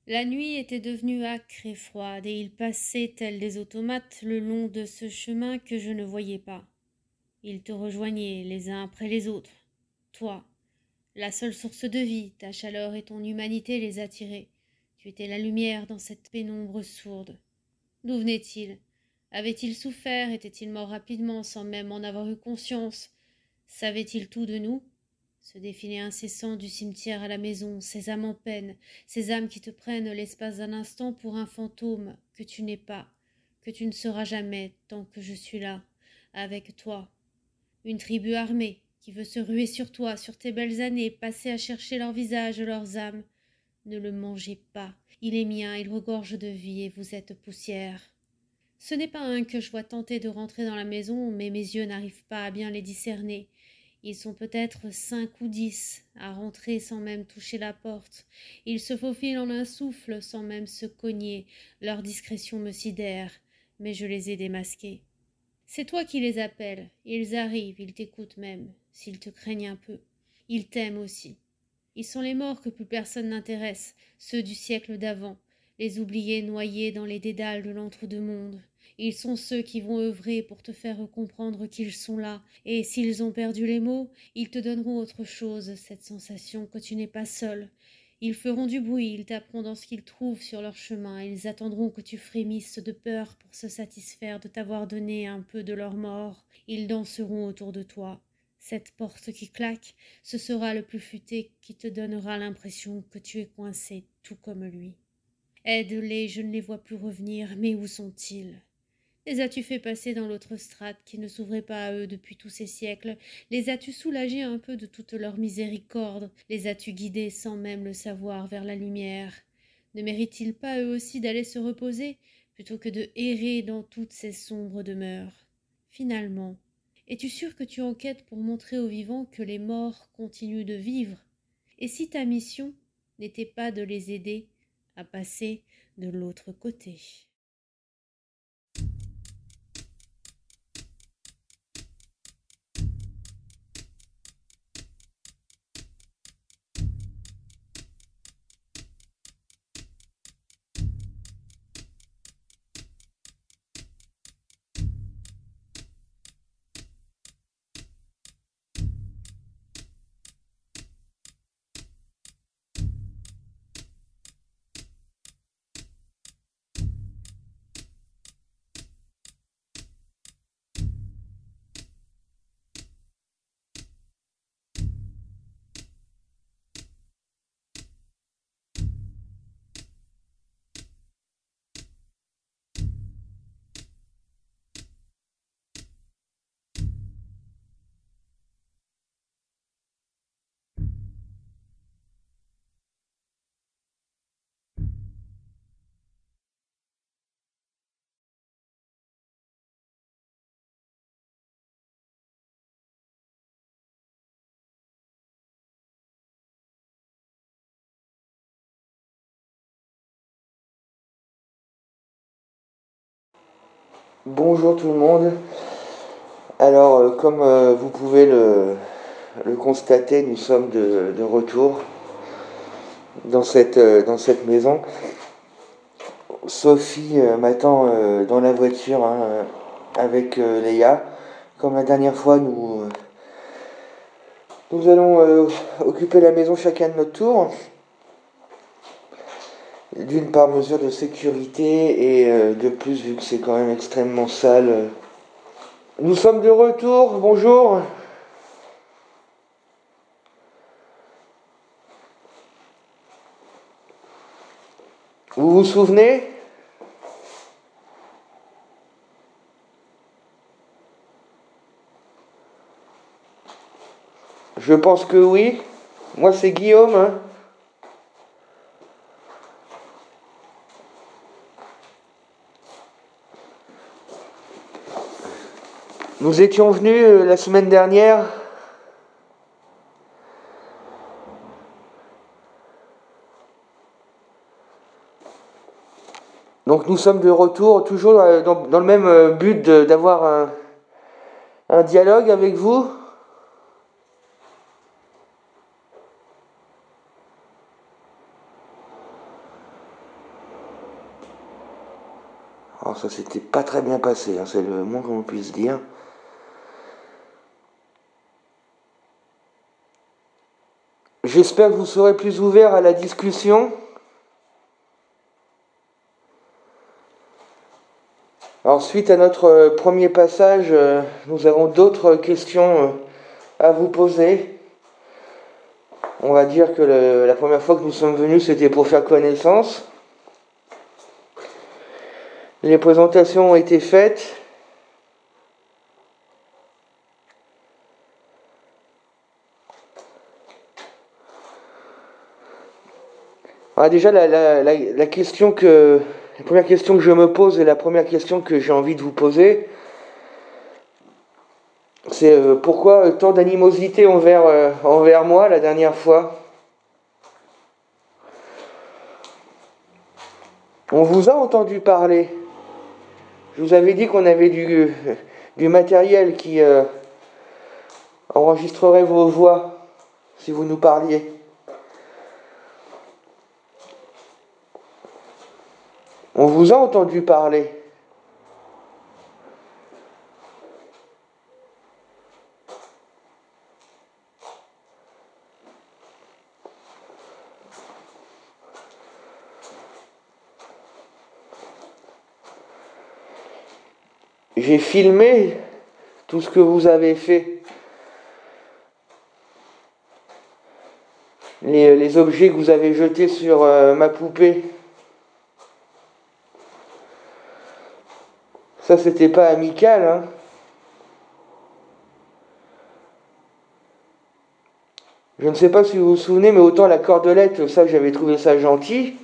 La nuit était devenue âcre et froide, et ils passaient tels des automates le long de ce chemin que je ne voyais pas. Ils te rejoignaient les uns après les autres. Toi, la seule source de vie, ta chaleur et ton humanité les attiraient. Tu étais la lumière dans cette pénombre sourde. D'où venaient-ils? Avaient-ils souffert? Étaient-ils morts rapidement sans même en avoir eu conscience? Savaient-ils tout de nous? Ce défilé incessant du cimetière à la maison, ces âmes en peine, ces âmes qui te prennent l'espace d'un instant pour un fantôme que tu n'es pas, que tu ne seras jamais tant que je suis là, avec toi. Une tribu armée qui veut se ruer sur toi, sur tes belles années, passer à chercher leurs visages, leurs âmes. Ne le mangez pas, il est mien, il regorge de vie et vous êtes poussière. Ce n'est pas un que je vois tenter de rentrer dans la maison, mais mes yeux n'arrivent pas à bien les discerner. Ils sont peut-être 5 ou 10 à rentrer sans même toucher la porte. Ils se faufilent en un souffle sans même se cogner. Leur discrétion me sidère, mais je les ai démasqués. C'est toi qui les appelles. Ils arrivent, ils t'écoutent même, s'ils te craignent un peu. Ils t'aiment aussi. Ils sont les morts que plus personne n'intéresse, ceux du siècle d'avant, les oubliés noyés dans les dédales de l'entre-deux-mondes. Ils sont ceux qui vont œuvrer pour te faire comprendre qu'ils sont là, et s'ils ont perdu les mots, ils te donneront autre chose, cette sensation que tu n'es pas seul. Ils feront du bruit, ils taperont dans ce qu'ils trouvent sur leur chemin, ils attendront que tu frémisses de peur pour se satisfaire de t'avoir donné un peu de leur mort. Ils danseront autour de toi. Cette porte qui claque, ce sera le plus futé qui te donnera l'impression que tu es coincé tout comme lui. Aide-les, je ne les vois plus revenir, mais où sont-ils? Les as-tu fait passer dans l'autre strate qui ne s'ouvrait pas à eux depuis tous ces siècles? Les as-tu soulagés un peu de toute leur miséricorde? Les as-tu guidés sans même le savoir vers la lumière? Ne méritent-ils pas eux aussi d'aller se reposer, plutôt que de errer dans toutes ces sombres demeures? Finalement, es-tu sûr que tu enquêtes pour montrer aux vivants que les morts continuent de vivre? Et si ta mission n'était pas de les aider à passer de l'autre côté? Bonjour tout le monde. Alors, comme vous pouvez le constater, nous sommes de retour dans cette maison. Sophie m'attend dans la voiture hein, avec Léa. Comme la dernière fois, nous allons occuper la maison chacun de notre tour. D'une part, mesure de sécurité et de plus, vu que c'est quand même extrêmement sale. Nous sommes de retour, bonjour. Vous vous souvenez? Je pense que oui. Moi, c'est Guillaume. Hein. Nous étions venus la semaine dernière. Donc nous sommes de retour, toujours dans le même but d'avoir un dialogue avec vous. Alors ça s'était pas très bien passé, hein, c'est le moins qu'on puisse dire. J'espère que vous serez plus ouvert à la discussion. Alors suite à notre premier passage, nous avons d'autres questions à vous poser. On va dire que la première fois que nous sommes venus, c'était pour faire connaissance. Les présentations ont été faites. Alors déjà, la première question que je me pose et la première question que j'ai envie de vous poser, c'est pourquoi tant d'animosité envers moi la dernière fois? On vous a entendu parler. Je vous avais dit qu'on avait du matériel qui enregistrerait vos voix si vous nous parliez. On vous a entendu parler. J'ai filmé tout ce que vous avez fait. Les objets que vous avez jetés sur ma poupée. Ça, c'était pas amical, hein. Je ne sais pas si vous vous souvenez, mais autant la cordelette, ça, j'avais trouvé ça gentil,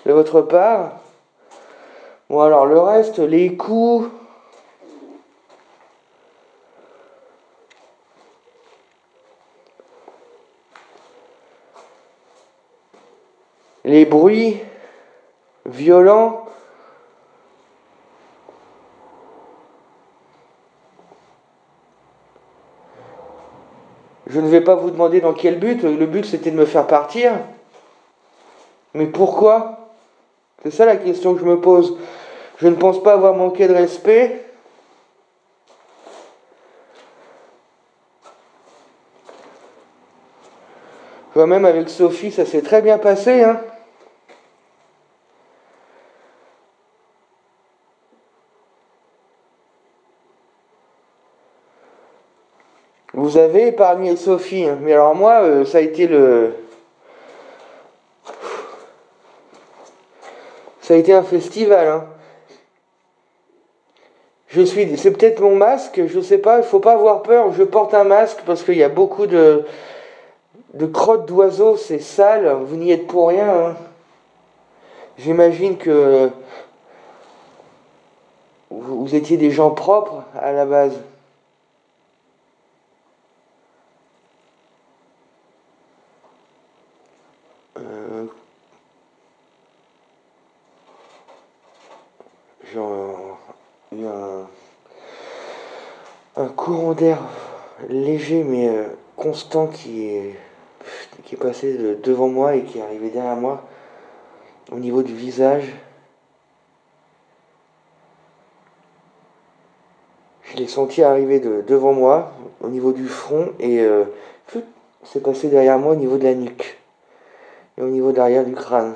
de votre part. Bon, alors le reste, les coups, les bruits violents, je ne vais pas vous demander dans quel but. Le but, c'était de me faire partir. Mais pourquoi? C'est ça la question que je me pose. Je ne pense pas avoir manqué de respect. Je vois même avec Sophie, ça s'est très bien passé, hein. Vous avez épargné Sophie, hein. Mais alors moi, ça a été un festival, hein. C'est peut-être mon masque, je sais pas, il faut pas avoir peur, je porte un masque parce qu'il y a beaucoup de crottes d'oiseaux, c'est sale, vous n'y êtes pour rien, hein. J'imagine que vous étiez des gens propres à la base. J'ai eu un courant d'air léger mais constant qui est passé devant moi et qui est arrivé derrière moi au niveau du visage. Je l'ai senti arriver devant moi au niveau du front et c'est passé derrière moi au niveau de la nuque et au niveau derrière du crâne.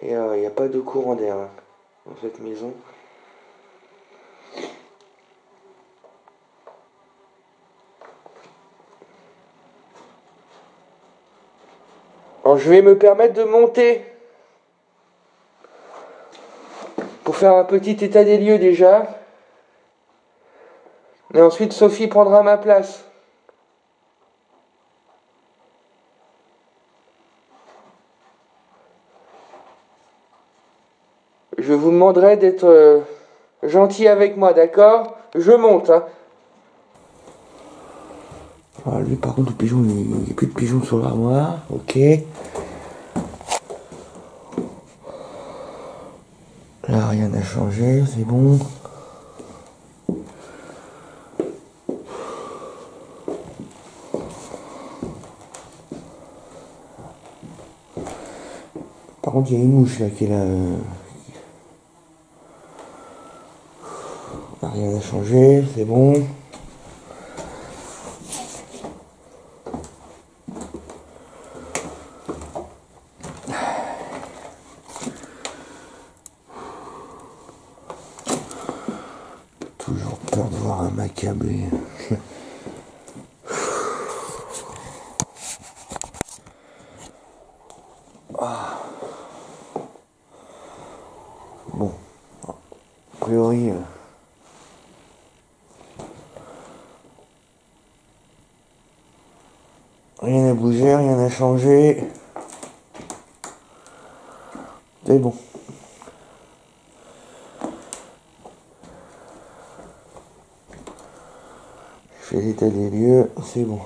Et il n'y a pas de courant d'air, hein, dans cette maison. Alors je vais me permettre de monter pour faire un petit état des lieux déjà. Et ensuite Sophie prendra ma place. Je vous demanderai d'être gentil avec moi, d'accord? Je monte, hein. Ah, lui par contre le pigeon, il n'y a plus de pigeons sur l'armoire, ok. Là rien n'a changé, c'est bon. Par contre, il y a une mouche là qui est là. Rien n'a changé, c'est bon. Toujours peur de voir un macabre. Bon, a priori, rien n'a bougé, rien n'a changé. C'est bon. Je fais l'état des lieux, c'est bon.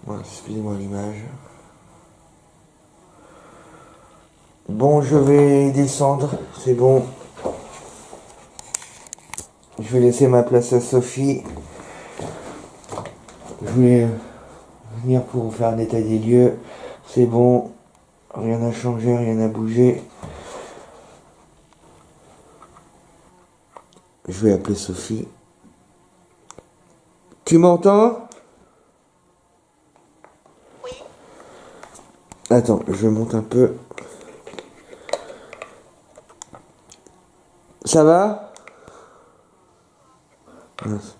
Voilà, excusez-moi l'image. Bon, je vais descendre, c'est bon. Je vais laisser ma place à Sophie. Je voulais venir pour vous faire un état des lieux. C'est bon, rien n'a changé, rien n'a bougé. Je vais appeler Sophie. Tu m'entends? Oui. Attends, je monte un peu. Ça va? Mince.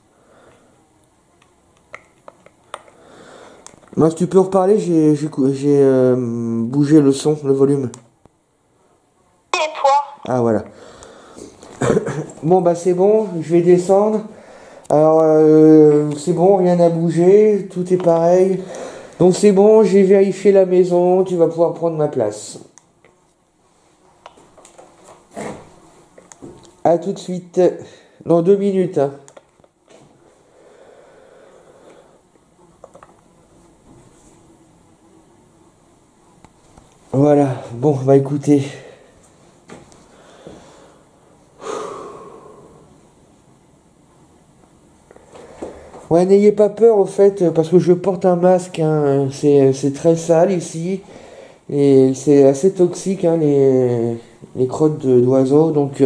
Moi, si tu peux reparler, j'ai bougé le son, le volume. Et toi? Ah, voilà. Bon, bah c'est bon, je vais descendre. Alors, c'est bon, rien n'a bougé, tout est pareil. Donc c'est bon, j'ai vérifié la maison, tu vas pouvoir prendre ma place. À tout de suite. Dans 2 minutes. Hein. Voilà, bon, bah écoutez. Ouais, n'ayez pas peur au fait, parce que je porte un masque, hein, c'est très sale ici, et c'est assez toxique, hein, les crottes d'oiseaux, donc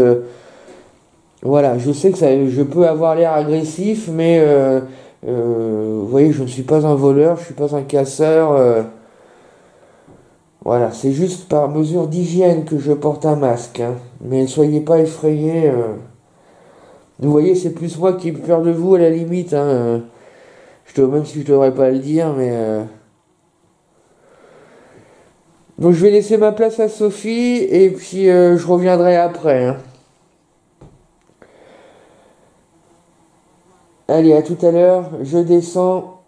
voilà, je sais que je peux avoir l'air agressif, mais vous voyez, je ne suis pas un voleur, je ne suis pas un casseur, voilà, c'est juste par mesure d'hygiène que je porte un masque, hein, mais soyez pas effrayés, vous voyez, c'est plus moi qui ai peur de vous à la limite, hein, même si je devrais pas le dire, mais... Donc je vais laisser ma place à Sophie, et puis je reviendrai après. Hein. Allez, à tout à l'heure, je descends.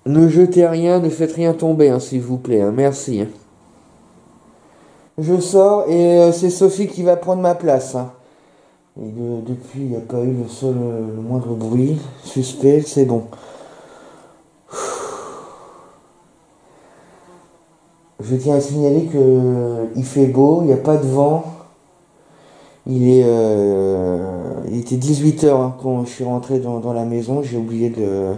Ne jetez rien, ne faites rien tomber, hein, s'il vous plaît. Hein. Merci. Hein. Je sors, et c'est Sophie qui va prendre ma place. Hein. Et depuis, il n'y a pas eu le moindre bruit. Suspect, c'est bon. Je tiens à signaler que il fait beau, il n'y a pas de vent. Il était 18h hein, quand je suis rentré dans la maison. J'ai oublié de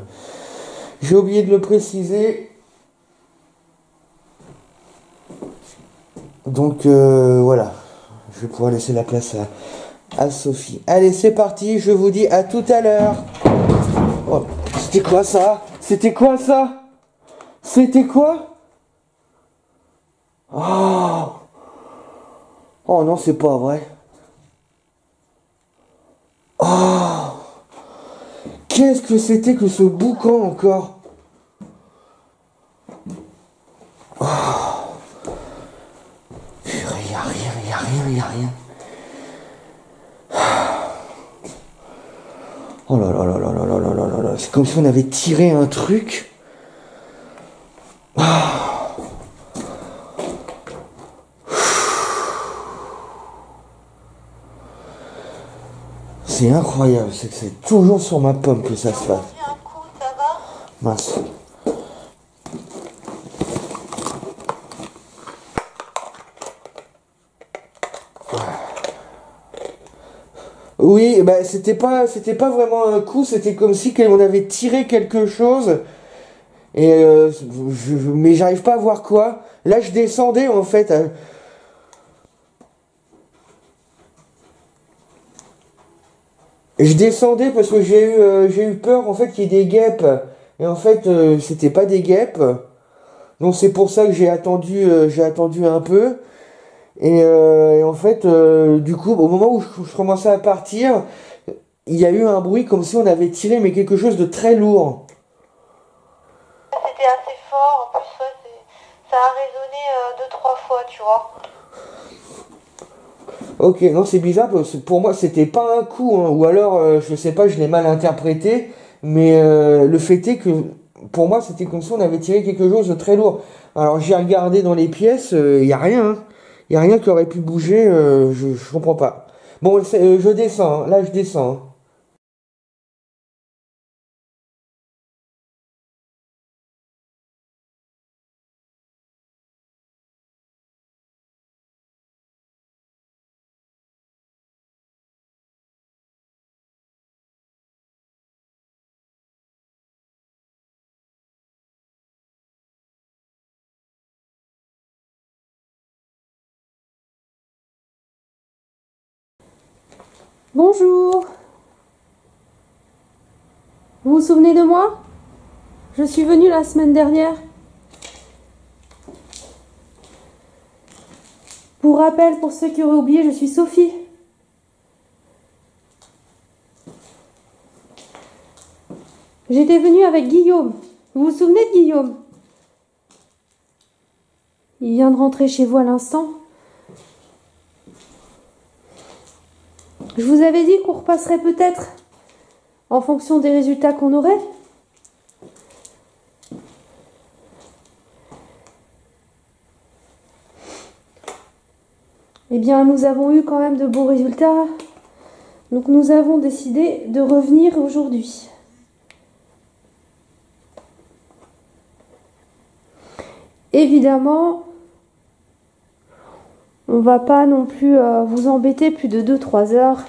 le préciser. Donc voilà. Je vais pouvoir laisser la place à Sophie. Allez, c'est parti. Je vous dis à tout à l'heure. Oh, c'était quoi ça? C'était quoi ça? C'était quoi? Oh, oh non, c'est pas vrai. Oh, qu'est-ce que c'était que ce boucan encore? Oh, y a rien, y a rien, y a rien. Oh là là là là là là là là là là. C'est comme si on avait tiré un truc. C'est incroyable, c'est que c'est toujours sur ma pomme que ça se passe. Un coup, ça va? Mince. Oui, bah c'était pas vraiment un coup, c'était comme si on avait tiré quelque chose. Et mais j'arrive pas à voir quoi. Là, je descendais en fait. Je descendais parce que j'ai eu peur en fait qu'il y ait des guêpes. Et en fait, c'était pas des guêpes. Donc c'est pour ça que j'ai attendu un peu. Et en fait, du coup, au moment où je commençais à partir, il y a eu un bruit comme si on avait tiré mais quelque chose de très lourd. C'était assez fort, en plus, ouais, ça a résonné deux, trois fois, tu vois. Ok, non, c'est bizarre parce que pour moi c'était pas un coup, hein, ou alors je sais pas, je l'ai mal interprété, mais le fait est que pour moi c'était comme si on avait tiré quelque chose de très lourd. Alors j'ai regardé dans les pièces, il y a rien, hein. Il y a rien qui aurait pu bouger, je comprends pas. Bon, je descends, hein, là je descends, hein. Bonjour. Vous vous souvenez de moi? Je suis venue la semaine dernière. Pour rappel, pour ceux qui auraient oublié, je suis Sophie. J'étais venue avec Guillaume. Vous vous souvenez de Guillaume? Il vient de rentrer chez vous à l'instant. Je vous avais dit qu'on repasserait peut-être en fonction des résultats qu'on aurait. Eh bien, nous avons eu quand même de bons résultats. Donc nous avons décidé de revenir aujourd'hui. Évidemment, on va pas non plus vous embêter plus de 2-3 heures.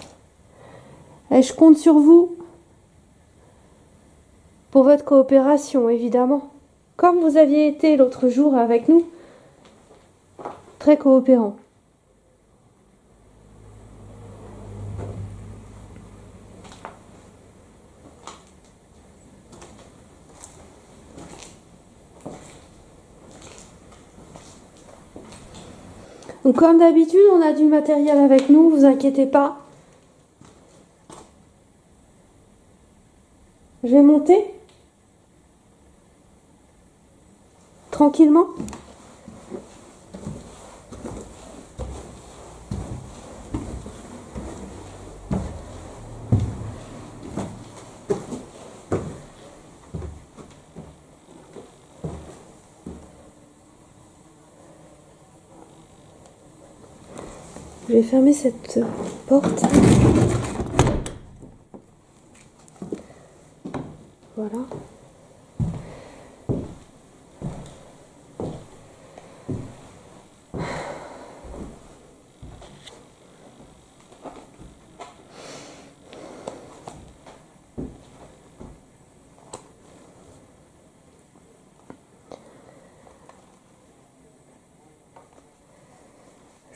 Et je compte sur vous pour votre coopération, évidemment. Comme vous aviez été l'autre jour avec nous, très coopérant. Donc comme d'habitude, on a du matériel avec nous, vous inquiétez pas. Je vais monter tranquillement. Je vais fermer cette porte. Voilà.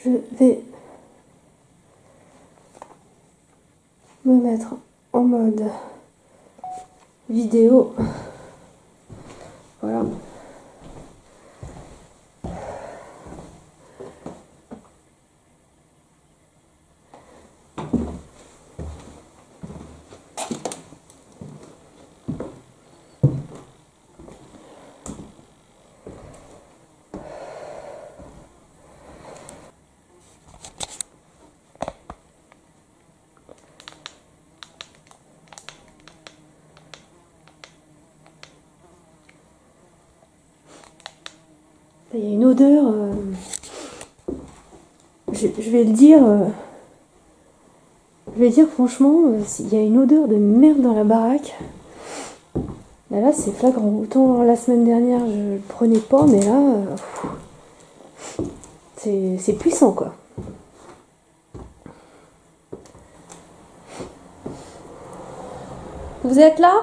Je vais me mettre en mode vidéo. Voilà. Il y a une odeur, je vais le dire, franchement, il y a une odeur de merde dans la baraque. Là c'est flagrant. Autant la semaine dernière je le prenais pas, mais là, c'est puissant quoi. Vous êtes là?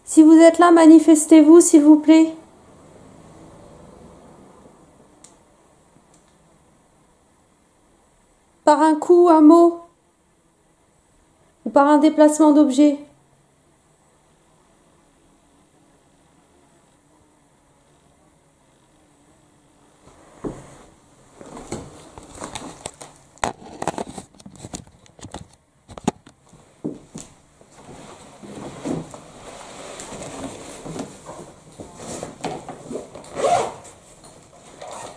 Si vous êtes là, manifestez-vous, s'il vous plaît. Par un coup, un mot, ou par un déplacement d'objet.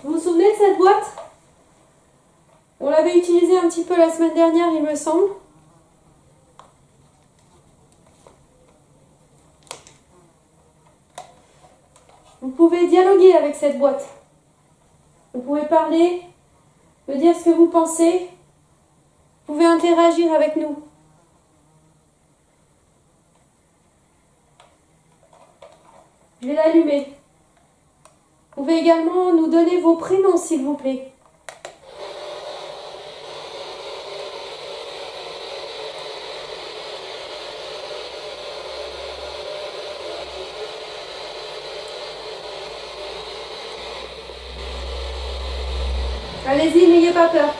Vous vous souvenez de cette boîte? On l'avait utilisée un petit peu la semaine dernière, il me semble. Vous pouvez dialoguer avec cette boîte. Vous pouvez parler, me dire ce que vous pensez. Vous pouvez interagir avec nous. Je vais l'allumer. Vous pouvez également nous donner vos prénoms, s'il vous plaît. Allez-y, n'ayez pas peur.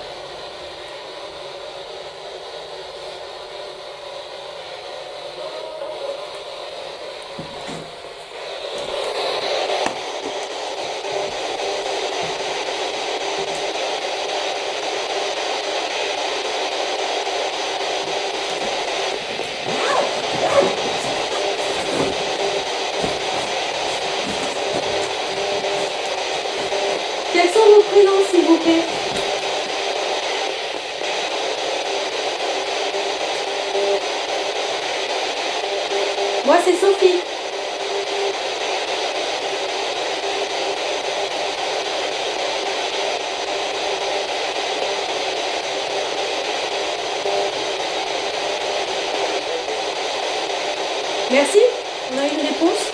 Quels sont vos prénoms, s'il vous plaît? Moi, c'est Sophie. Merci. On a une réponse.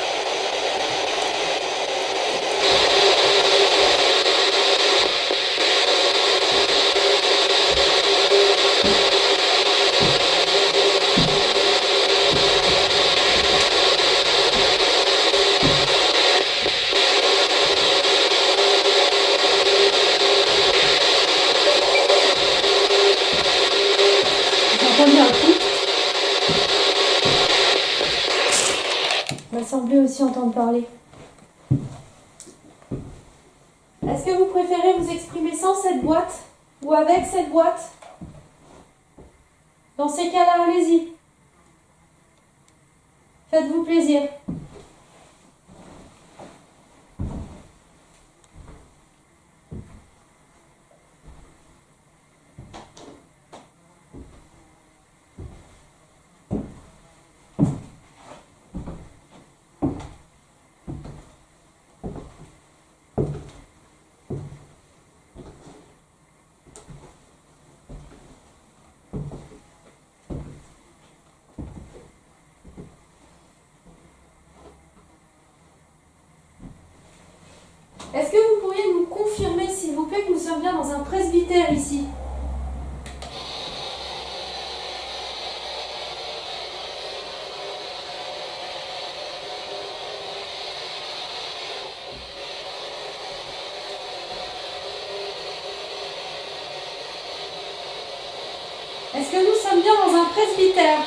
J'ai entendu un coup. Il m'a semblé aussi entendre parler. Est-ce que vous préférez vous exprimer sans cette boîte ou avec cette boîte? Dans ces cas-là, allez-y. Faites-vous plaisir. Est-ce que vous pourriez nous confirmer, s'il vous plaît, que nous sommes bien dans un presbytère ici? Est-ce que nous sommes bien dans un presbytère?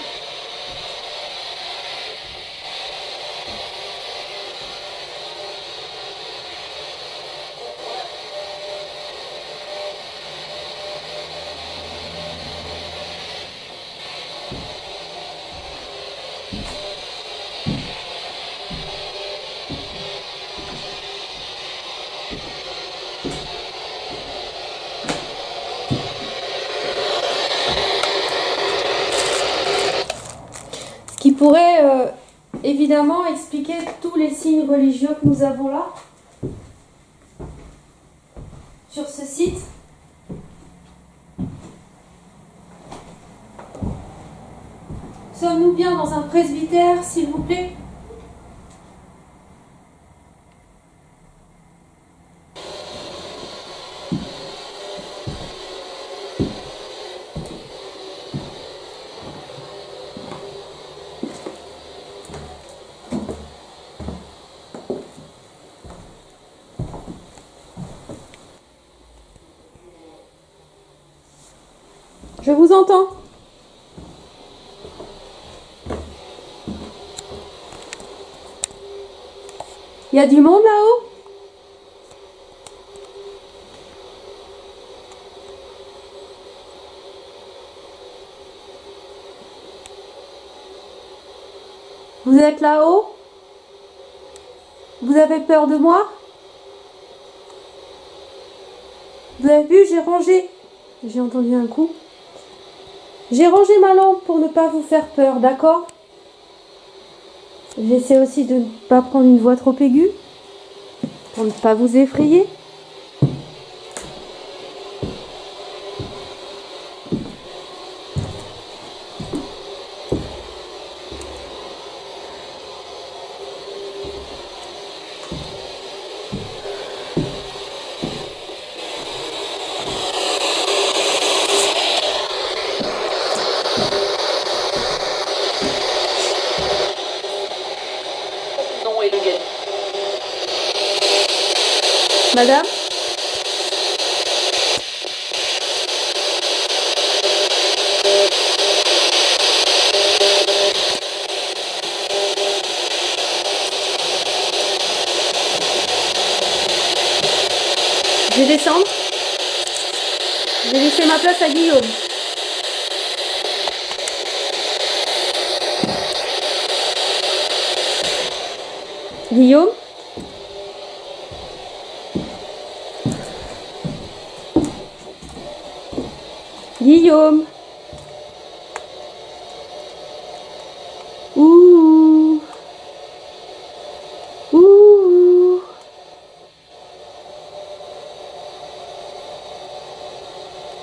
Ce qui pourrait évidemment expliquer tous les signes religieux que nous avons là, sur ce site. Sommes-nous bien dans un presbytère, s'il vous plaît? Je vous entends. Il y a du monde là-haut? Vous êtes là-haut? Vous avez peur de moi? Vous avez vu, j'ai rangé. J'ai entendu un coup. J'ai rangé ma lampe pour ne pas vous faire peur, d'accord? J'essaie aussi de ne pas prendre une voix trop aiguë, pour ne pas vous effrayer. Madame? Je vais descendre. Je vais laisser ma place à Guillaume. Guillaume? Guillaume. Ouh. Ouh.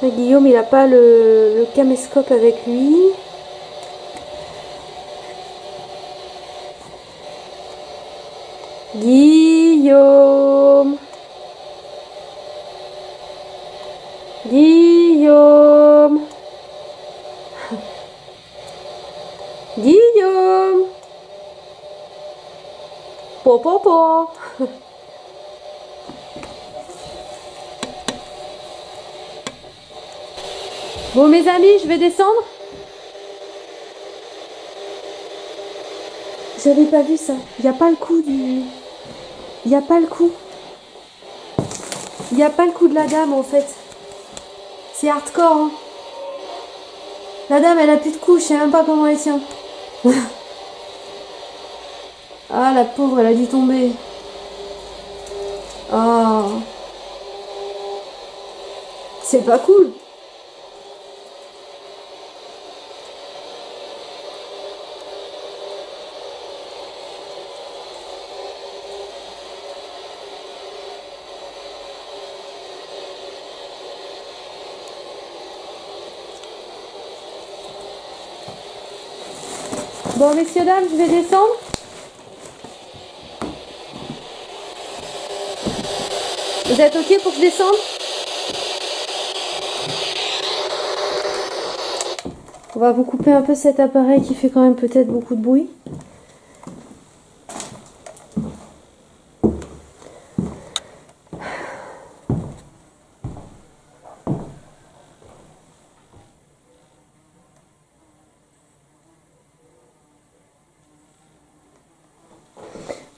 Guillaume, il n'a pas le caméscope avec lui. Guillaume. Guillaume. Guillaume. Po. Bon mes amis, je vais descendre. J'avais pas vu ça. Il n'y a pas le coup du... Il n'y a pas le coup. Il n'y a pas le coup de la dame en fait. C'est hardcore. Hein. La dame elle a plus de coups, je sais même pas comment elle tient. Ah la pauvre elle a dû tomber. Oh. C'est pas cool. Bon, messieurs, dames, je vais descendre. Vous êtes OK pour que je descende? On va vous couper un peu cet appareil qui fait quand même peut-être beaucoup de bruit.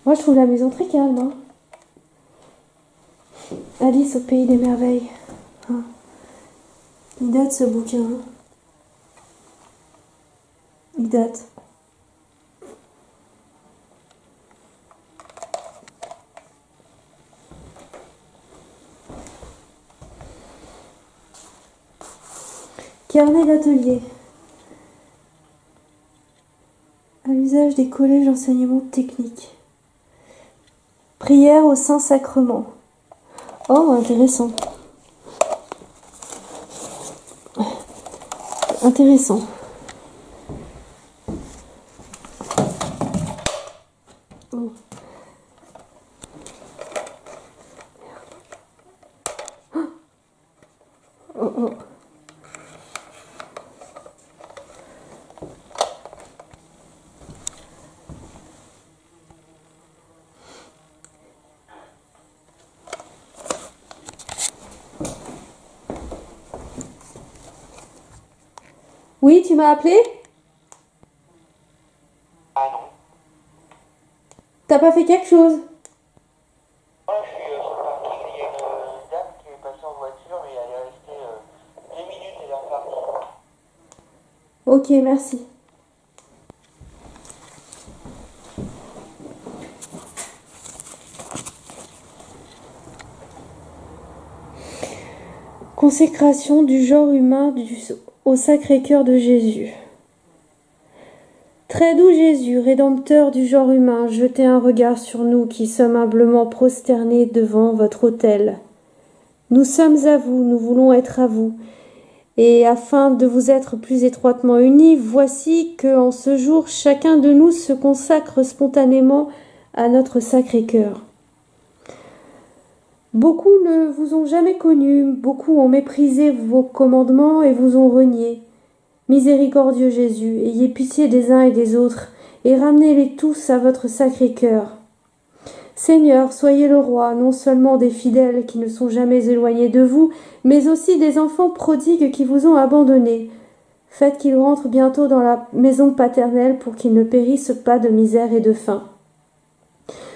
Moi, je trouve la maison très calme. Hein. Alice au pays des merveilles. Hein. Il date ce bouquin. Hein. Il date. Carnet d'atelier. À l'usage des collèges d'enseignement technique. Prière au Saint-Sacrement. Oh, intéressant. Intéressant. Oh. Oh, oh. Oui, tu m'as appelé? Ah non. T'as pas fait quelque chose? Moi, je suis sur le parking, il y a une dame qui est passée en voiture, mais elle est restée 2 minutes, elle est repartie. Ok, merci. Consécration du genre humain au Sacré-Cœur de Jésus. Très doux Jésus, rédempteur du genre humain, jetez un regard sur nous qui sommes humblement prosternés devant votre autel. Nous sommes à vous, nous voulons être à vous. Et afin de vous être plus étroitement unis, voici que, en ce jour, chacun de nous se consacre spontanément à notre Sacré-Cœur. Beaucoup ne vous ont jamais connu, beaucoup ont méprisé vos commandements et vous ont renié. Miséricordieux Jésus, ayez pitié des uns et des autres, et ramenez-les tous à votre Sacré-Cœur. Seigneur, soyez le roi, non seulement des fidèles qui ne sont jamais éloignés de vous, mais aussi des enfants prodigues qui vous ont abandonnés. Faites qu'ils rentrent bientôt dans la maison paternelle pour qu'ils ne périssent pas de misère et de faim.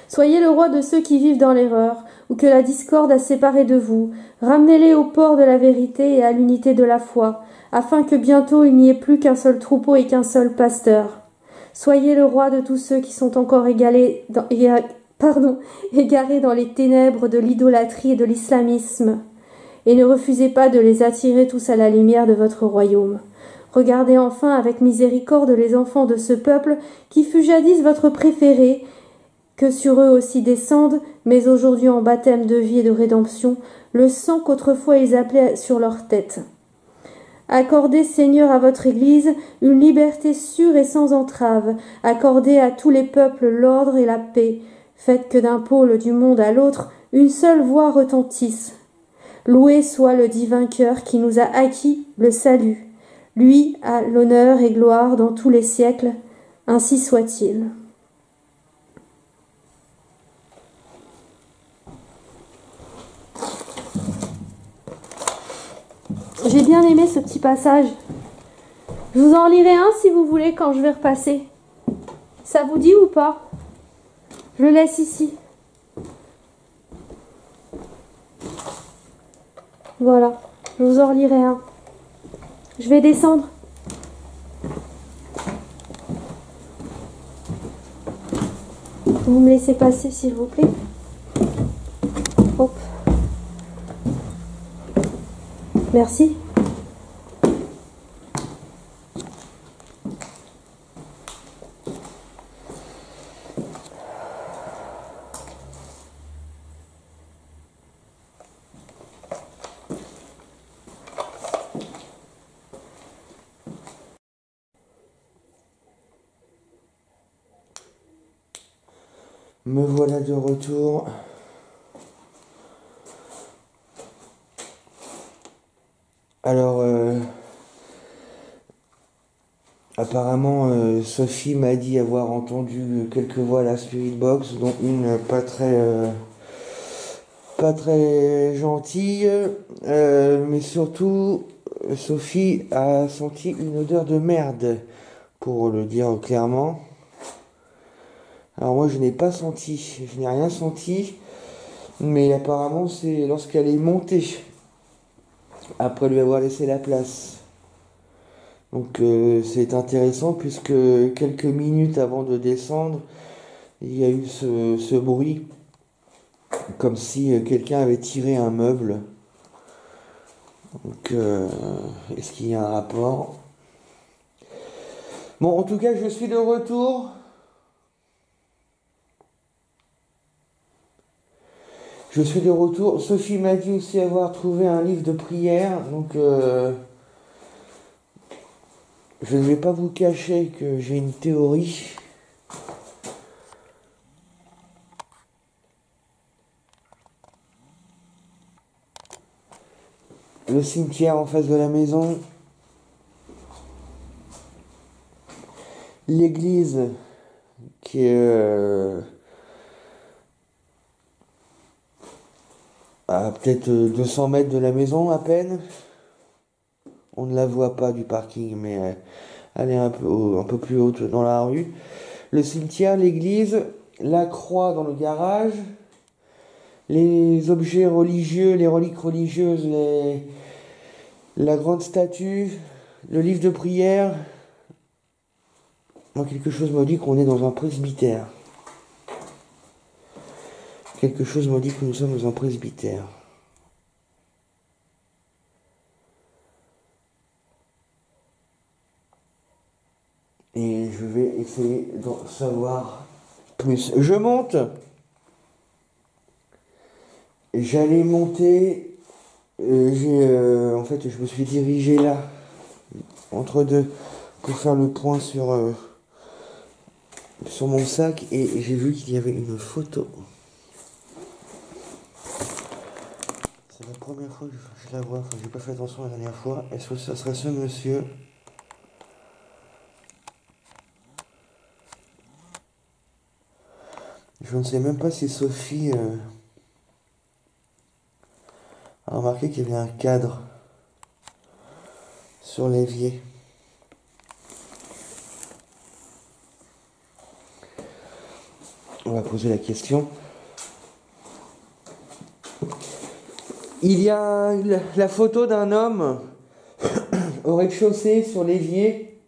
Soyez le roi de ceux qui vivent dans l'erreur, ou que la discorde a séparés de vous. Ramenez-les au port de la vérité et à l'unité de la foi, afin que bientôt il n'y ait plus qu'un seul troupeau et qu'un seul pasteur. Soyez le roi de tous ceux qui sont encore égarés dans les ténèbres de l'idolâtrie et de l'islamisme, et ne refusez pas de les attirer tous à la lumière de votre royaume. Regardez enfin avec miséricorde les enfants de ce peuple qui fut jadis votre préféré, que sur eux aussi descende, mais aujourd'hui en baptême de vie et de rédemption, le sang qu'autrefois ils appelaient sur leur tête. Accordez, Seigneur, à votre Église une liberté sûre et sans entrave. Accordez à tous les peuples l'ordre et la paix. Faites que d'un pôle du monde à l'autre, une seule voix retentisse. Loué soit le divin cœur qui nous a acquis le salut. Lui a l'honneur et gloire dans tous les siècles. Ainsi soit-il. J'ai bien aimé ce petit passage. Je vous en lirai un si vous voulez quand je vais repasser. Ça vous dit ou pas? Je le laisse ici. Voilà, je vous en relirai un. Je vais descendre. Vous me laissez passer s'il vous plaît. Hop. Merci. Me voilà de retour. Alors, apparemment, Sophie m'a dit avoir entendu quelques voix à la Spirit Box, dont une pas très gentille, mais surtout, Sophie a senti une odeur de merde, pour le dire clairement. Alors moi, je n'ai pas senti, je n'ai rien senti, mais apparemment, c'est lorsqu'elle est montée, après lui avoir laissé la place. Donc c'est intéressant puisque quelques minutes avant de descendre, il y a eu ce bruit, comme si quelqu'un avait tiré un meuble. Donc est-ce qu'il y a un rapport? Bon, en tout cas, je suis de retour. Je suis de retour. Sophie m'a dit aussi avoir trouvé un livre de prière, donc je ne vais pas vous cacher que j'ai une théorie. Le cimetière en face de la maison, l'église qui est à peut-être 200 mètres de la maison à peine, On ne la voit pas du parking, mais elle est un peu plus haute dans la rue. Le cimetière, l'église, la croix dans le garage, les objets religieux, les reliques religieuses, la grande statue, le livre de prière. Moi, quelque chose me dit qu'on est dans un presbytère. Quelque chose me dit que nous sommes dans un presbytère. Et je vais essayer d'en savoir plus. Je monte. J'allais monter. En fait, je me suis dirigé là, entre deux, pour faire le point sur mon sac. Et j'ai vu qu'il y avait une photo. C'est la première fois que je la vois. Enfin, j'ai pas fait attention la dernière fois. Est-ce que ça serait ce monsieur ? Je ne sais même pas si Sophie a remarqué qu'il y avait un cadre sur l'évier. On va poser la question. Il y a la photo d'un homme au rez-de-chaussée sur l'évier.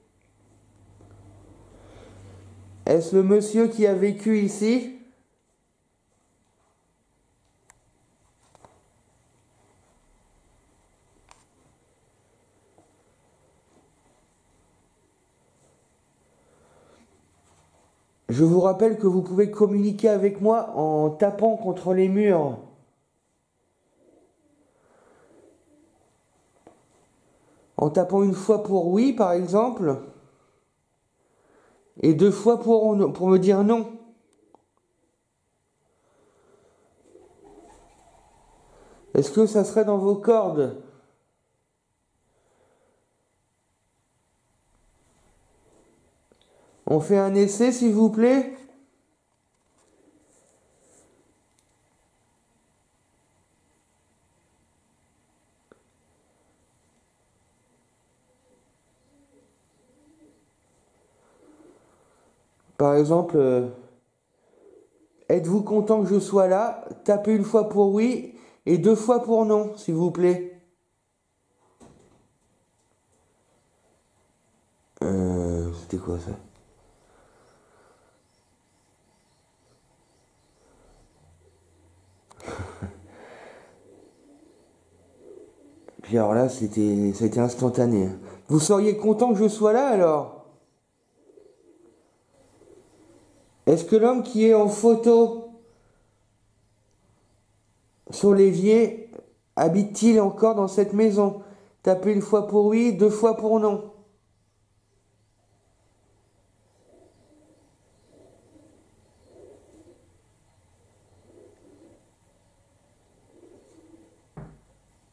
Est-ce le monsieur qui a vécu ici ? Je vous rappelle que vous pouvez communiquer avec moi en tapant contre les murs. En tapant une fois pour oui, par exemple, et 2 fois pour me dire non. Est-ce que ça serait dans vos cordes ? On fait un essai, s'il vous plaît ? Par exemple, êtes-vous content que je sois là ? Tapez une fois pour oui et 2 fois pour non, s'il vous plaît. C'était quoi ça ? Puis alors là, ça a été instantané. Vous seriez content que je sois là alors ? Est-ce que l'homme qui est en photo sur l'évier habite-t-il encore dans cette maison ? Tapez une fois pour oui, 2 fois pour non.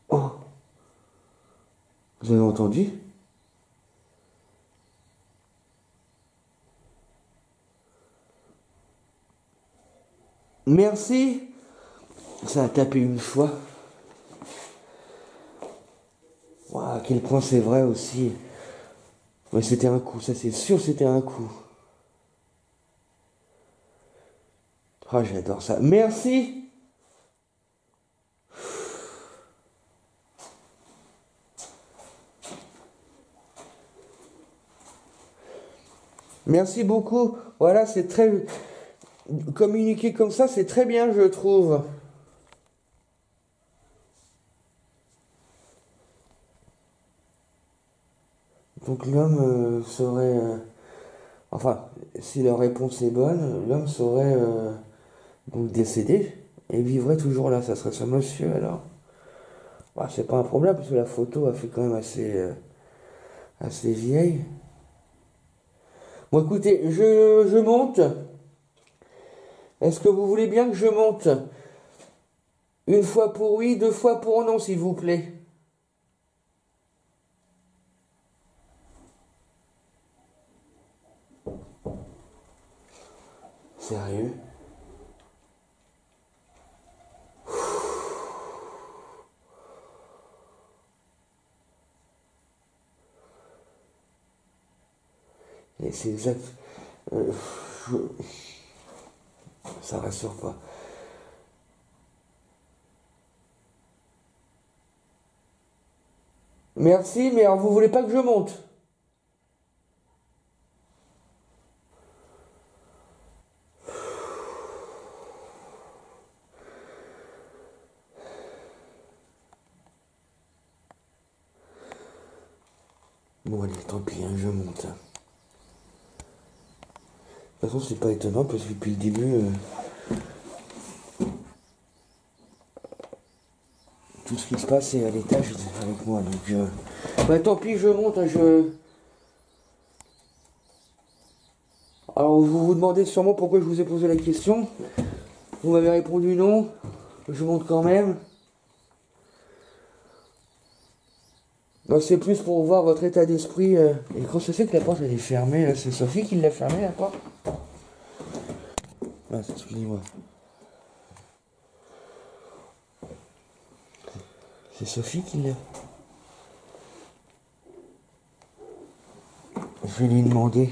Oh, vous avez entendu ? Merci. Ça a tapé une fois. Wow, à quel point c'est vrai aussi. Mais c'était un coup, ça c'est sûr, c'était un coup. Oh, j'adore ça. Merci. Merci beaucoup. Voilà, c'est très... Communiquer comme ça, c'est très bien, je trouve. Donc l'homme serait... Enfin, si la réponse est bonne, l'homme serait donc décédé et vivrait toujours là. Ça serait ce monsieur alors. Bah, c'est pas un problème parce que la photo a fait quand même assez vieille. Bon écoutez, je monte. Est-ce que vous voulez bien que je monte ? Une fois pour oui, 2 fois pour non, s'il vous plaît. Sérieux ? Et c'est exact. Euh, je- Ça rassure pas. Merci, mais alors vous voulez pas que je monte? Bon allez, tant pis, hein, je monte. De toute façon, c'est pas étonnant parce que depuis le début, tout ce qui se passe est à l'étage avec moi. Donc, bah tant pis, je monte. Hein, Alors, vous vous demandez sûrement pourquoi je vous ai posé la question. Vous m'avez répondu non. Je monte quand même. Donc, c'est plus pour voir votre état d'esprit. Et quand ça fait que la porte elle est fermée, là, c'est Sophie qui l'a fermée la porte. Ah, excusez-moi. C'est Sophie qui l'a. Je vais lui demander.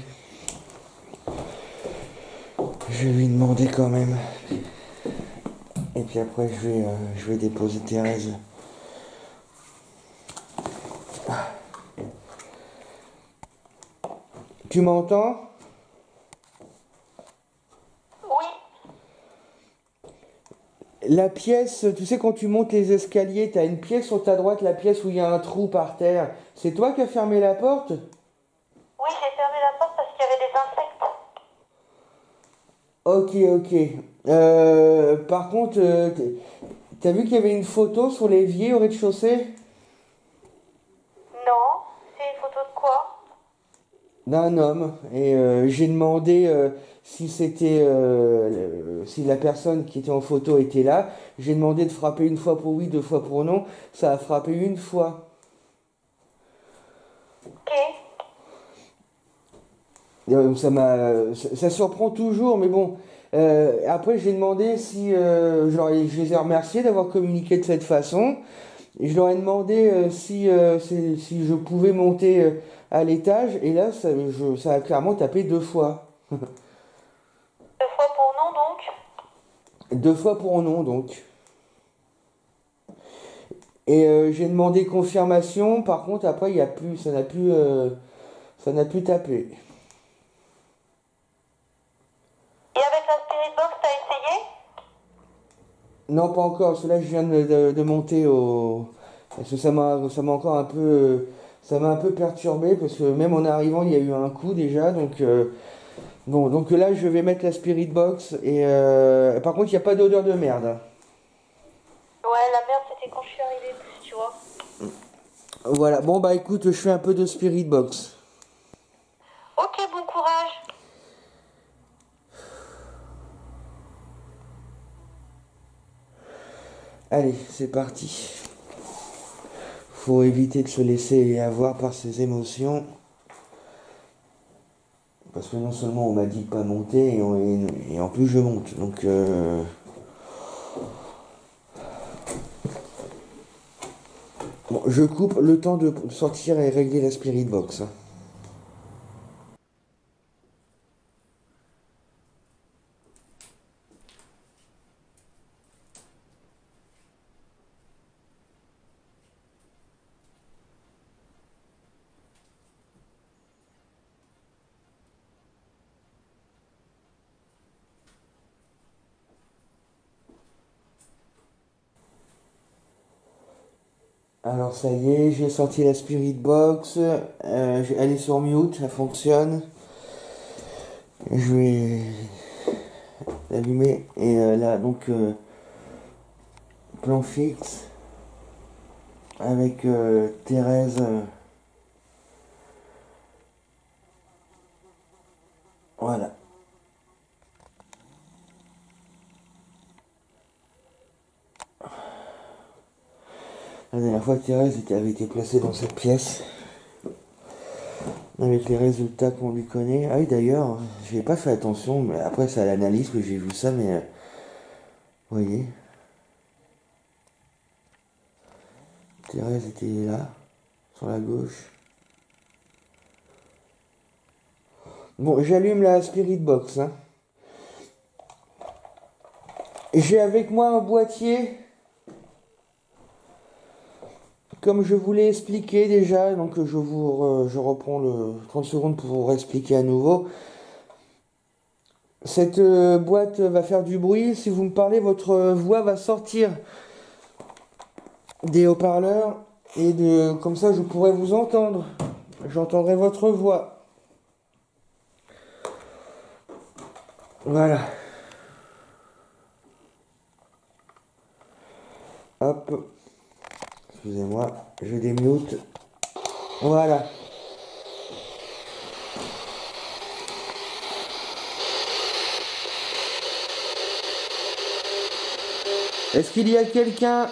Je vais lui demander quand même. Et puis après, je vais déposer Thérèse. Tu m'entends? Oui, La pièce, tu sais, quand tu montes les escaliers, t'as une pièce sur ta droite, la pièce où il y a un trou par terre. C'est toi qui as fermé la porte? oui, j'ai fermé la porte parce qu'il y avait des insectes. Ok, ok. Par contre, t'as vu qu'il y avait une photo sur l'évier au rez-de-chaussée? Non, c'est une photo de quoi? D'un homme. Et j'ai demandé si c'était si la personne qui était en photo était là. J'ai demandé de frapper une fois pour oui, deux fois pour non. Ça a frappé une fois. Ok. Ça surprend toujours, mais bon. Après, j'ai demandé si je les ai remerciés d'avoir communiqué de cette façon. Et je leur ai demandé si je pouvais monter à l'étage. Et là, ça a clairement tapé deux fois. 2 fois pour non, donc? Deux fois pour non, donc. Et j'ai demandé confirmation. Par contre, après, il y a plus, ça n'a plus tapé. Et avec la Spirit Box, t'as essayé? Non, pas encore. Cela, je viens de monter au. Parce que ça m'a encore un peu, ça m'a un peu perturbé parce que même en arrivant, il y a eu un coup déjà. Donc, bon, donc là, je vais mettre la Spirit Box et par contre, il n'y a pas d'odeur de merde. Hein. Ouais, la merde, c'était quand je suis arrivée, plus, tu vois. Voilà. Bon, bah écoute, je fais un peu de Spirit Box. Ok, bon courage. Allez, c'est parti. Faut éviter de se laisser avoir par ses émotions. Parce que non seulement on m'a dit de pas monter, et en plus je monte. Donc, bon, je coupe le temps de sortir et régler la Spirit Box. Hein. Alors ça y est, j'ai sorti la Spirit Box. Elle est sur mute, elle fonctionne. Je vais l'allumer. Et là, donc, plan fixe. Avec Thérèse. Voilà. La dernière fois que Thérèse avait été placée dans cette pièce. Avec les résultats qu'on lui connaît. Ah oui, d'ailleurs, j'ai pas fait attention, mais après, c'est à l'analyse que j'ai vu ça, mais. Vous voyez. Thérèse était là, sur la gauche. Bon, j'allume la Spirit Box. Hein. J'ai avec moi un boîtier. Comme je vous l'ai expliqué déjà, donc je reprends le 30 secondes pour vous expliquer à nouveau. Cette boîte va faire du bruit. Si vous me parlez, votre voix va sortir des haut-parleurs et comme ça je pourrai vous entendre. J'entendrai votre voix. Voilà. Hop. Excusez-moi, je démute. Voilà. Est-ce qu'il y a quelqu'un?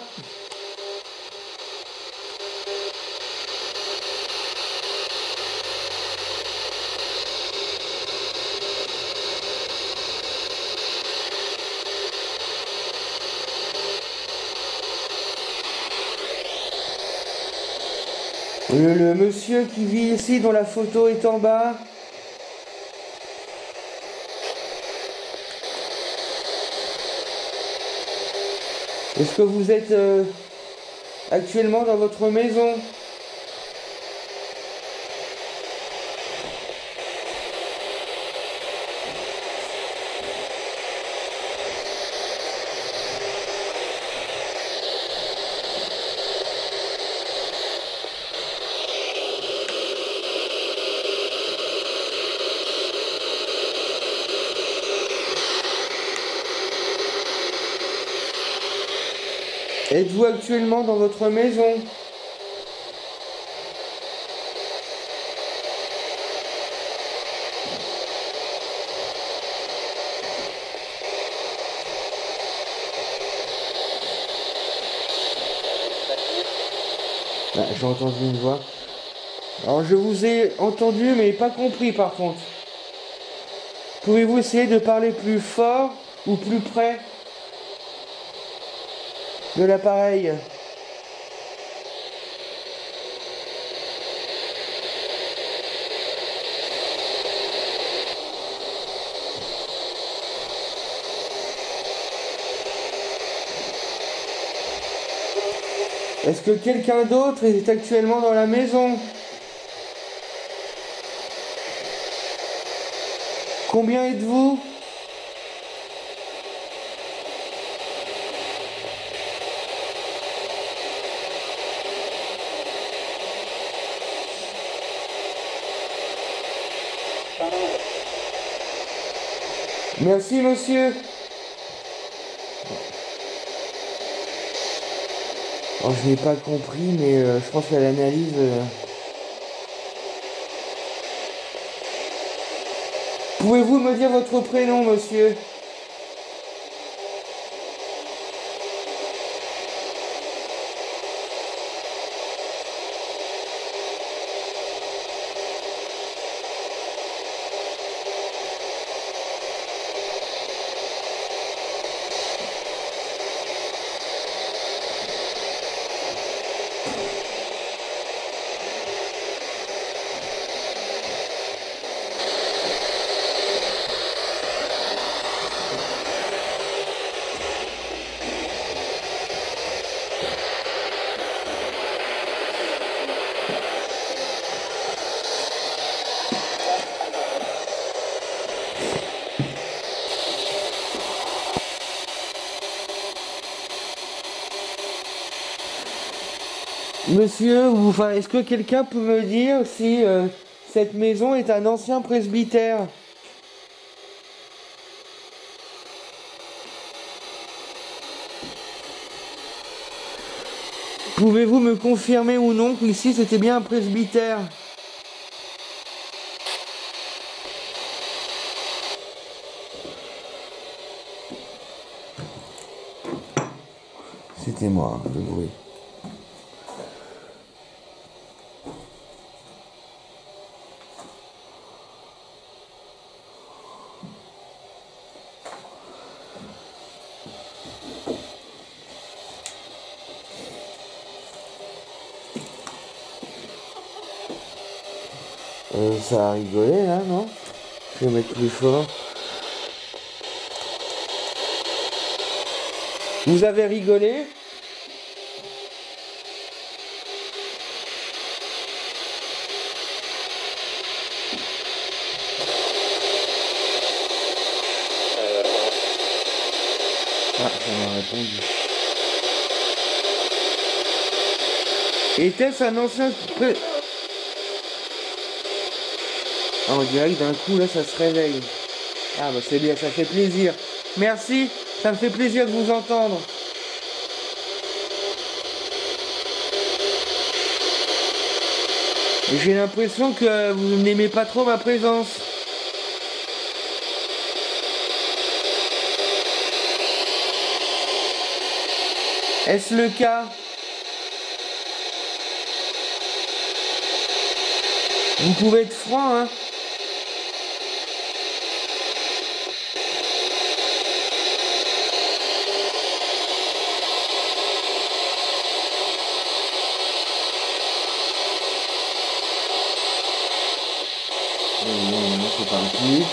Le monsieur qui vit ici, dont la photo est en bas. Est-ce que vous êtes actuellement dans votre maison? Êtes-vous actuellement dans votre maison? Ah, j'ai entendu une voix. Alors je vous ai entendu mais pas compris par contre. Pouvez-vous essayer de parler plus fort ou plus près de l'appareil? Est-ce que quelqu'un d'autre est actuellement dans la maison? Combien êtes-vous? Merci, monsieur. Oh, je n'ai pas compris, mais je pense qu'à l'analyse... Pouvez-vous me dire votre prénom, monsieur? Monsieur, enfin, est-ce que quelqu'un peut me dire si cette maison est un ancien presbytère? Pouvez-vous me confirmer ou non qu'ici c'était bien un presbytère? C'était moi, le bruit. Ça a rigolé là, non? Je vais mettre plus fort. Vous avez rigolé? Ah, ça m'a répondu. Était-ce un ancien... Ah, on dirait que d'un coup, là, ça se réveille. Ah, bah c'est bien, ça fait plaisir. Merci, ça me fait plaisir de vous entendre. J'ai l'impression que vous n'aimez pas trop ma présence. Est-ce le cas? Vous pouvez être franc, hein? Non, c'est pas plus.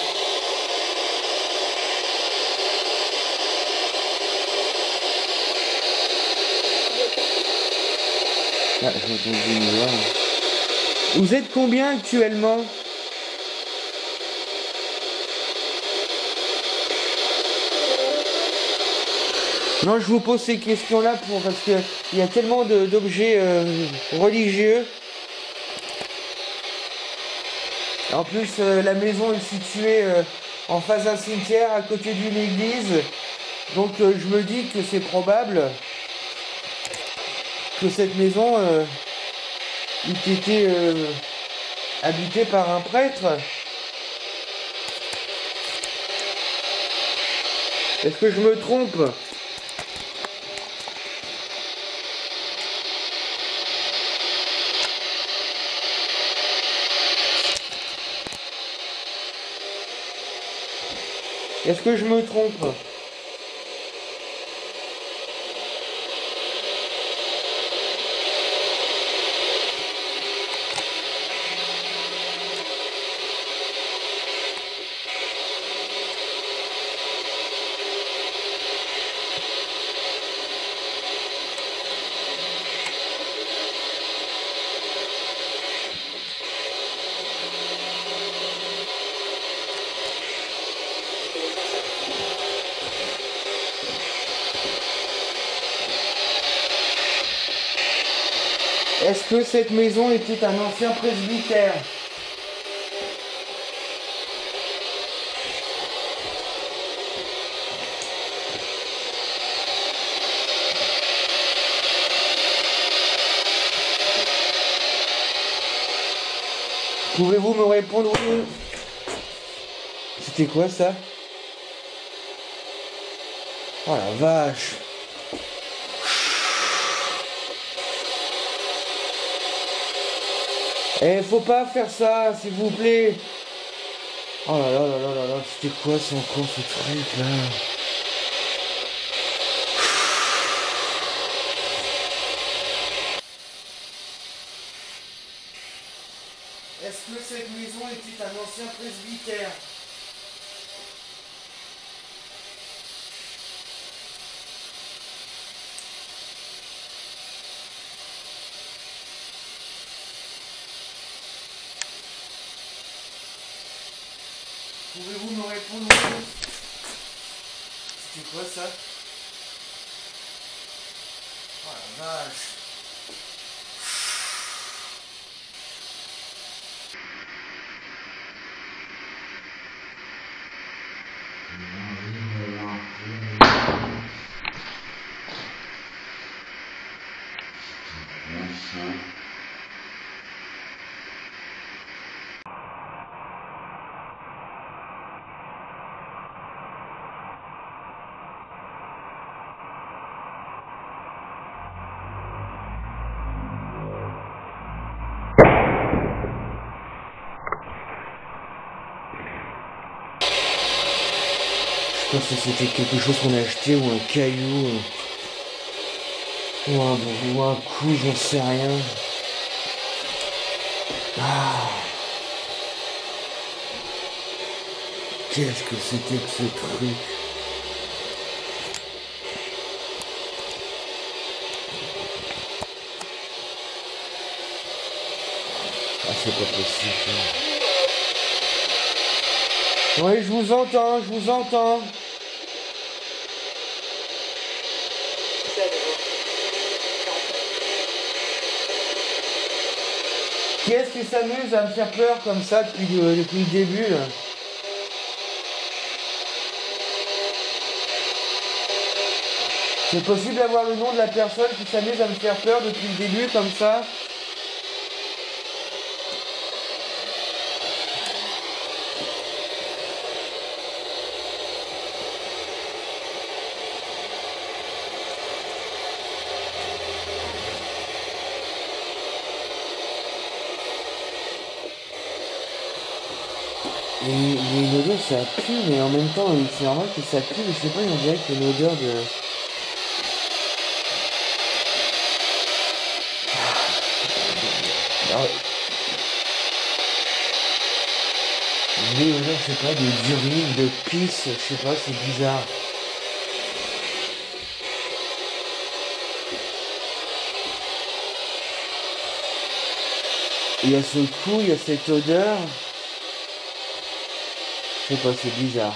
Ah, je m'entends une voix. Vous êtes combien actuellement? Non, je vous pose ces questions-là parce que il y a tellement d'objets religieux. En plus, la maison est située en face d'un cimetière à côté d'une église. Donc je me dis que c'est probable que cette maison ait été habitée par un prêtre. Est-ce que je me trompe? Est-ce que je me trompe? Est-ce que cette maison était un ancien presbytère? Pouvez-vous me répondre? C'était quoi ça? Oh la vache! Eh, faut pas faire ça, s'il vous plaît. Oh là là là là là là, c'était quoi ça encore ce truc là? Est-ce que cette maison était un ancien presbytère? Pouvez-vous me répondre? C'était quoi ça? Oh la vache! Je pense que c'était quelque chose qu'on a acheté ou un caillou ou un coup, j'en sais rien. Ah. Qu'est-ce que c'était que ce truc? Ah, c'est pas possible. Oui, je vous entends, je vous entends. Qui est-ce qui s'amuse à me faire peur comme ça depuis le début là? C'est possible d'avoir le nom de la personne qui s'amuse à me faire peur depuis le début comme ça? Il y a une odeur, ça pue, mais en même temps, c'est normal que ça pue, mais je sais pas, on dirait qu'il y a une odeur de... Alors, une odeur, je sais pas, d'urine, de pisse, je sais pas, c'est bizarre. Il y a ce coup, il y a cette odeur. Je sais pas, c'est bizarre.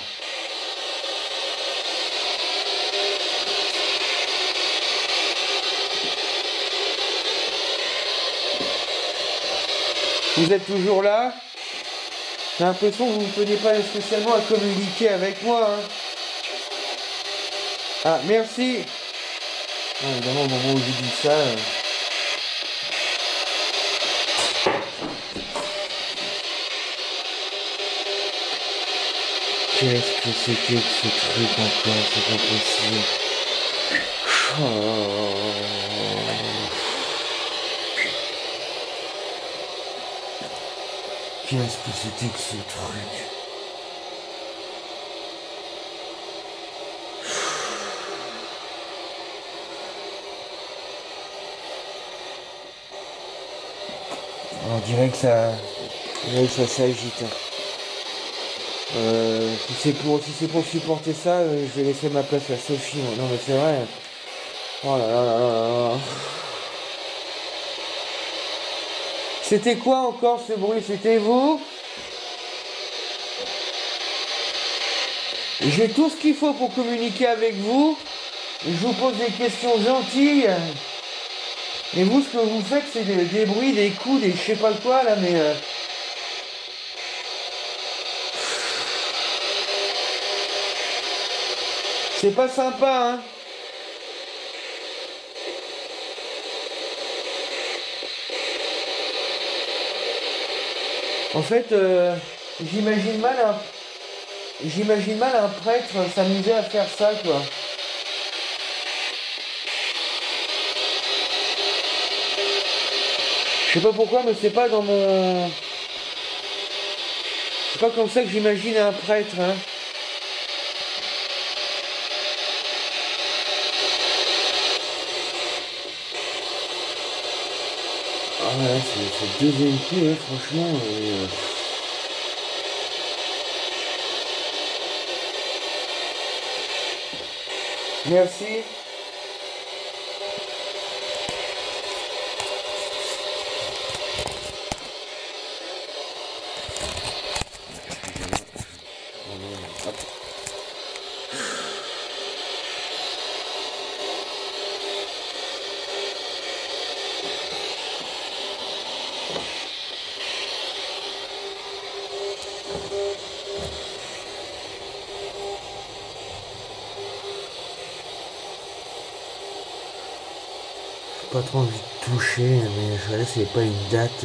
Vous êtes toujours là? J'ai l'impression que vous ne tenez pas spécialement à communiquer avec moi. Hein. Ah, merci. Ah, évidemment, au moment où j'ai dit ça... Qu'est-ce que c'était que ce truc encore? C'est pas possible. Oh. Qu'est-ce que c'était que ce truc? On dirait que ça s'agite. Si c'est pour supporter ça, je vais laisser ma place à Sophie. Moi. Non mais c'est vrai. Oh là là là là là. C'était quoi encore ce bruit? C'était vous? J'ai tout ce qu'il faut pour communiquer avec vous. Je vous pose des questions gentilles. Et vous, ce que vous faites, c'est des bruits, des coups, des je sais pas quoi là, mais... C'est pas sympa, hein. En fait, j'imagine mal un prêtre s'amuser à faire ça, quoi. Je sais pas pourquoi, mais c'est pas dans mon... C'est pas comme ça que j'imagine un prêtre, hein. Ah ouais, c'est le deuxième coup, là, franchement. Merci. Pas trop envie de toucher, mais je regarde s'il n'y a pas une date.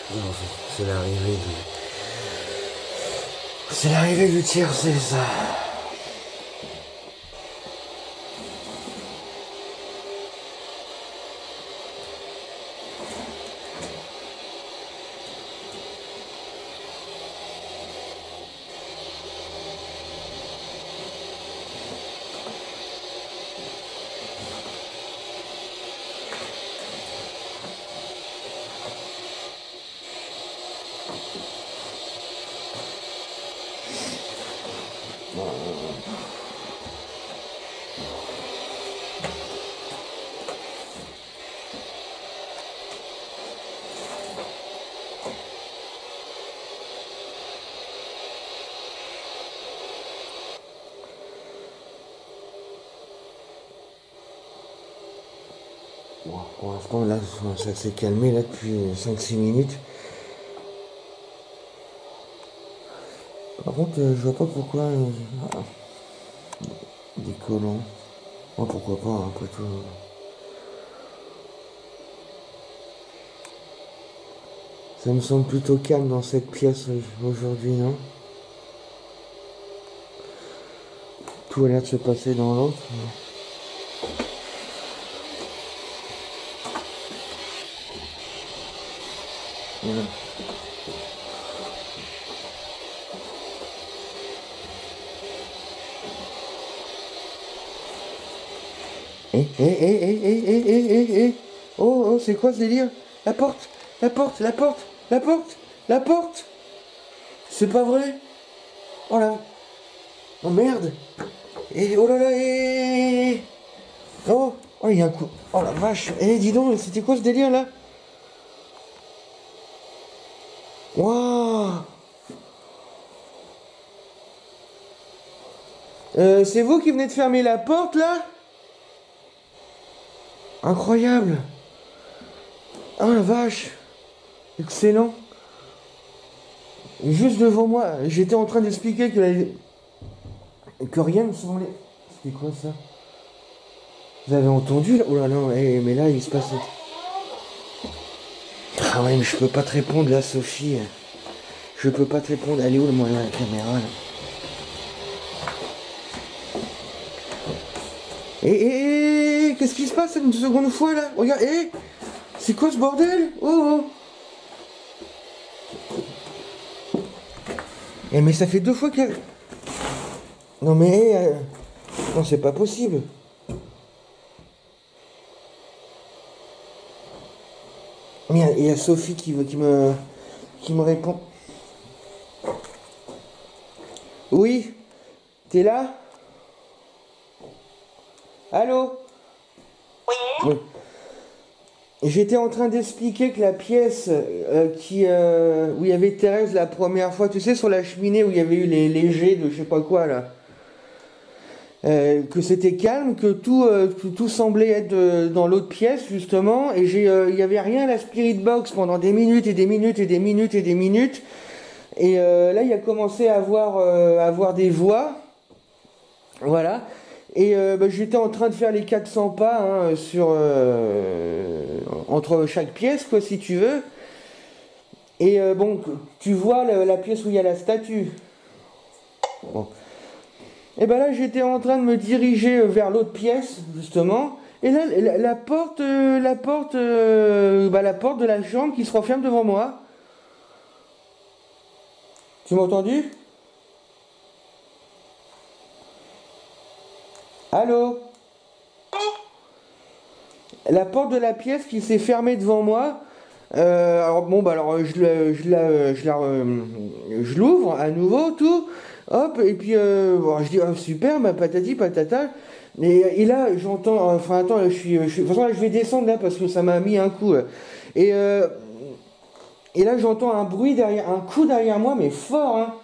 Non, c'est l'arrivée du... C'est l'arrivée du tiers, c'est ça. Bon, pour l'instant, là, ça s'est calmé là depuis 5-6 minutes. Par contre, je vois pas pourquoi des collants. Oh, pourquoi pas, hein, après tout. Ça me semble plutôt calme dans cette pièce aujourd'hui, non? Tout a l'air de se passer dans l'autre. Voilà. Oh, c'est quoi ce délire? La porte, la porte, la porte, la porte, la porte. C'est pas vrai? Oh là. Oh merde. Et oh là là, oh, oh, il y a un coup. Oh la vache. Dis donc, c'était quoi ce délire là? Waouh. C'est vous qui venez de fermer la porte là? Incroyable. Oh la vache. Excellent. Juste devant moi, j'étais en train d'expliquer que rien ne semblait... C'était quoi ça? Vous avez entendu là? Oh là là, mais là il se passe... Ah ouais, mais je peux pas te répondre là, Sophie. Je peux pas te répondre. Elle est où le moyen de la caméra là? Qu'est-ce qui se passe une seconde fois là? Regarde, c'est quoi ce bordel? Oh. Mais ça fait 2 fois qu'elle... Non mais... Non, c'est pas possible. Mais il y a Sophie qui me répond. Oui? T'es là? Allô? Oui. J'étais en train d'expliquer que la pièce où il y avait Thérèse la première fois, tu sais, sur la cheminée où il y avait eu les jets de je sais pas quoi là, que c'était calme, que tout semblait être dans l'autre pièce justement, et il y avait rien à la Spirit Box pendant des minutes et des minutes et des minutes et des minutes, et là il a commencé à avoir des voix, voilà. Et j'étais en train de faire les 400 pas hein, entre chaque pièce, quoi, si tu veux. Et bon, tu vois la pièce où il y a la statue. Bon. Et là, j'étais en train de me diriger vers l'autre pièce, justement. Et là, la porte de la chambre qui se referme devant moi. Tu m'as entendu? Allô? La porte de la pièce qui s'est fermée devant moi. Alors je l'ouvre à nouveau tout. Hop, et puis je dis oh, super, ma patati patata. Et là j'entends, enfin attends, de toute façon là je vais descendre là parce que ça m'a mis un coup. Et là j'entends un bruit derrière, un coup derrière moi, mais fort. Hein.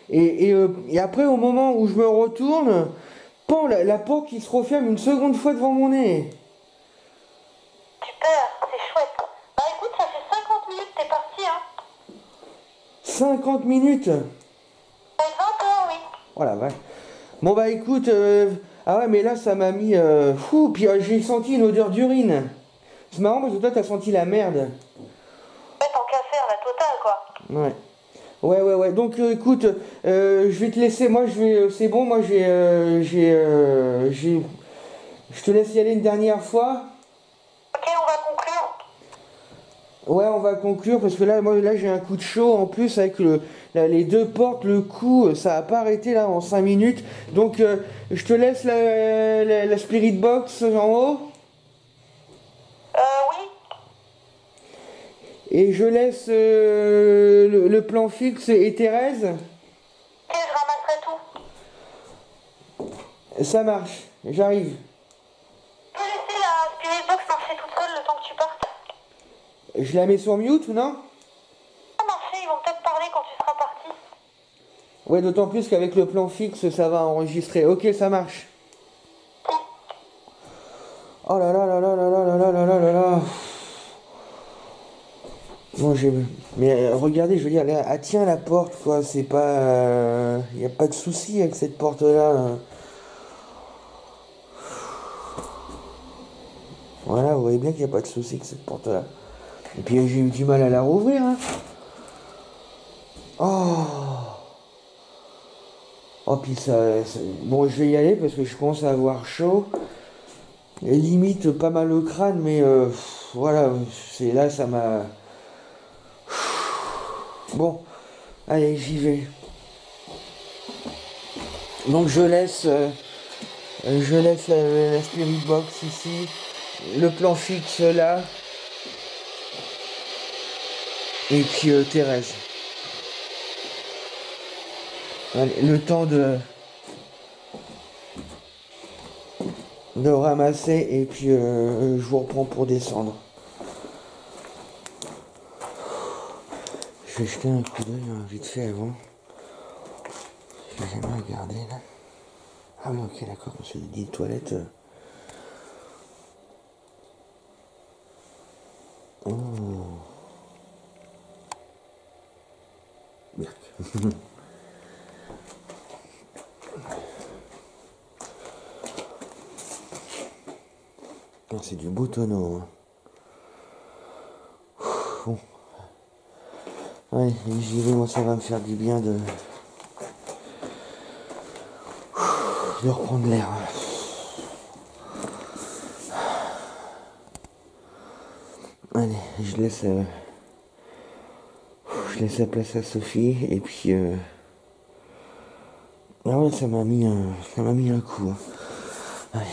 Et après au moment où je me retourne. Pan, la porte qui se referme une seconde fois devant mon nez. Super, c'est chouette. Bah écoute, ça fait 50 minutes que t'es parti, hein. 50 minutes? Ça fait 20 heures, oui. Oh la vache. Bon bah écoute, ah ouais mais là ça m'a mis... fou, puis j'ai senti une odeur d'urine. C'est marrant parce que toi t'as senti la merde. Ouais, tant qu'à faire, la totale, quoi. Ouais. Ouais. Donc écoute, je vais te laisser. Moi, c'est bon. Moi, je te laisse y aller une dernière fois. Ok, on va conclure. Ouais, on va conclure parce que là, j'ai un coup de chaud en plus avec les 2 portes, le coup, ça a pas arrêté là en 5 minutes. Donc, je te laisse la Spirit Box en haut. Oui. Et je laisse le plan fixe et Thérèse. Ok, je ramasserai tout. Ça marche, j'arrive. Tu peux laisser la spirit box marcher toute seule le temps que tu partes. Je la mets sur mute ou non? Ça va marcher, ils vont peut-être parler quand tu seras parti. Ouais, d'autant plus qu'avec le plan fixe, ça va enregistrer. Ok, ça marche. Oh là là là là là là là là là là là là. Bon, mais regardez, je veux dire, elle tient la porte, quoi. C'est pas... Il n'y a pas de souci avec cette porte-là. Voilà, vous voyez bien qu'il n'y a pas de souci avec cette porte-là. Et puis j'ai eu du mal à la rouvrir. Hein. Oh. Oh, puis bon, je vais y aller parce que je commence à avoir chaud. Et limite pas mal au crâne, mais voilà, c'est là, ça m'a... Bon, allez, j'y vais. Donc je laisse la spirit box ici, le plan fixe là, et puis Thérèse. Allez, le temps de ramasser et puis je vous reprends pour descendre. Je vais jeter un coup d'œil vite fait avant. J'ai jamais regardé là. Ah oui, ok, d'accord, c'est des toilettes. Oh. Merde. Ah, c'est du beau tonneau. Hein. Bon. Ouais, j'y vais, moi ça va me faire du bien de reprendre l'air. Allez, je laisse la place à Sophie et puis ah ouais, ça m'a mis un coup. Hein. Allez.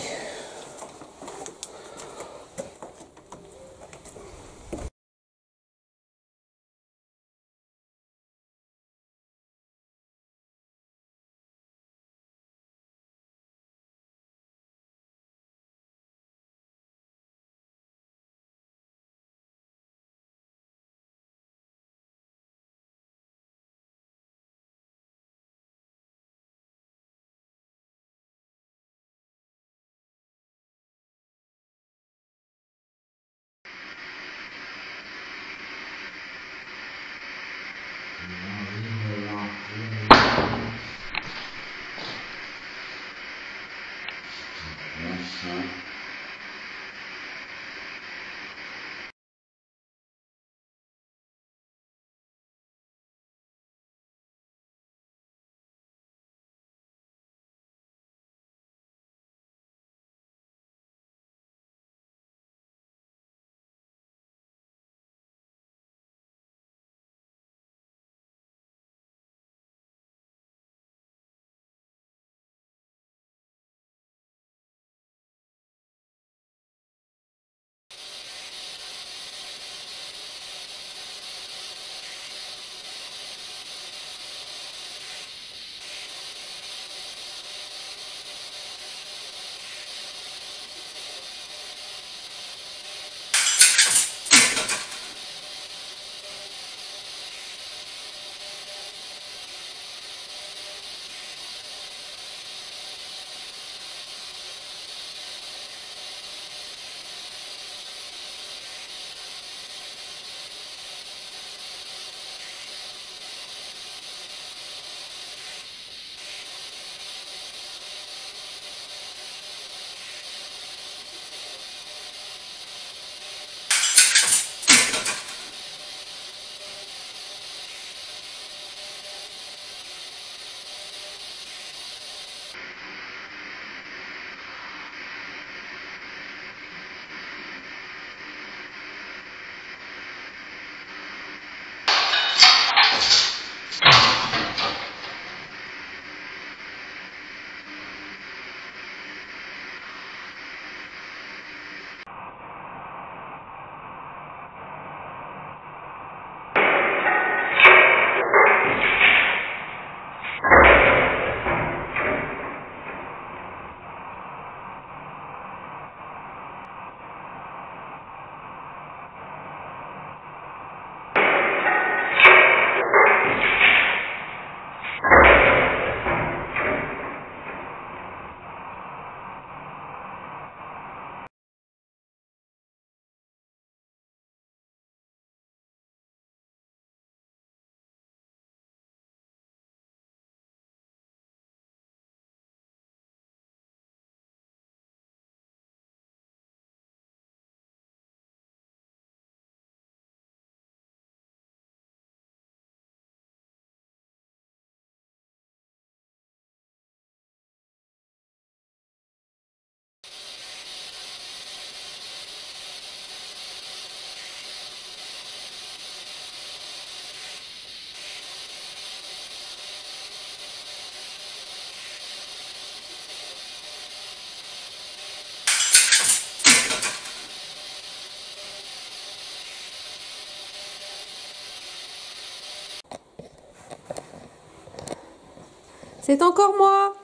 C'est encore moi.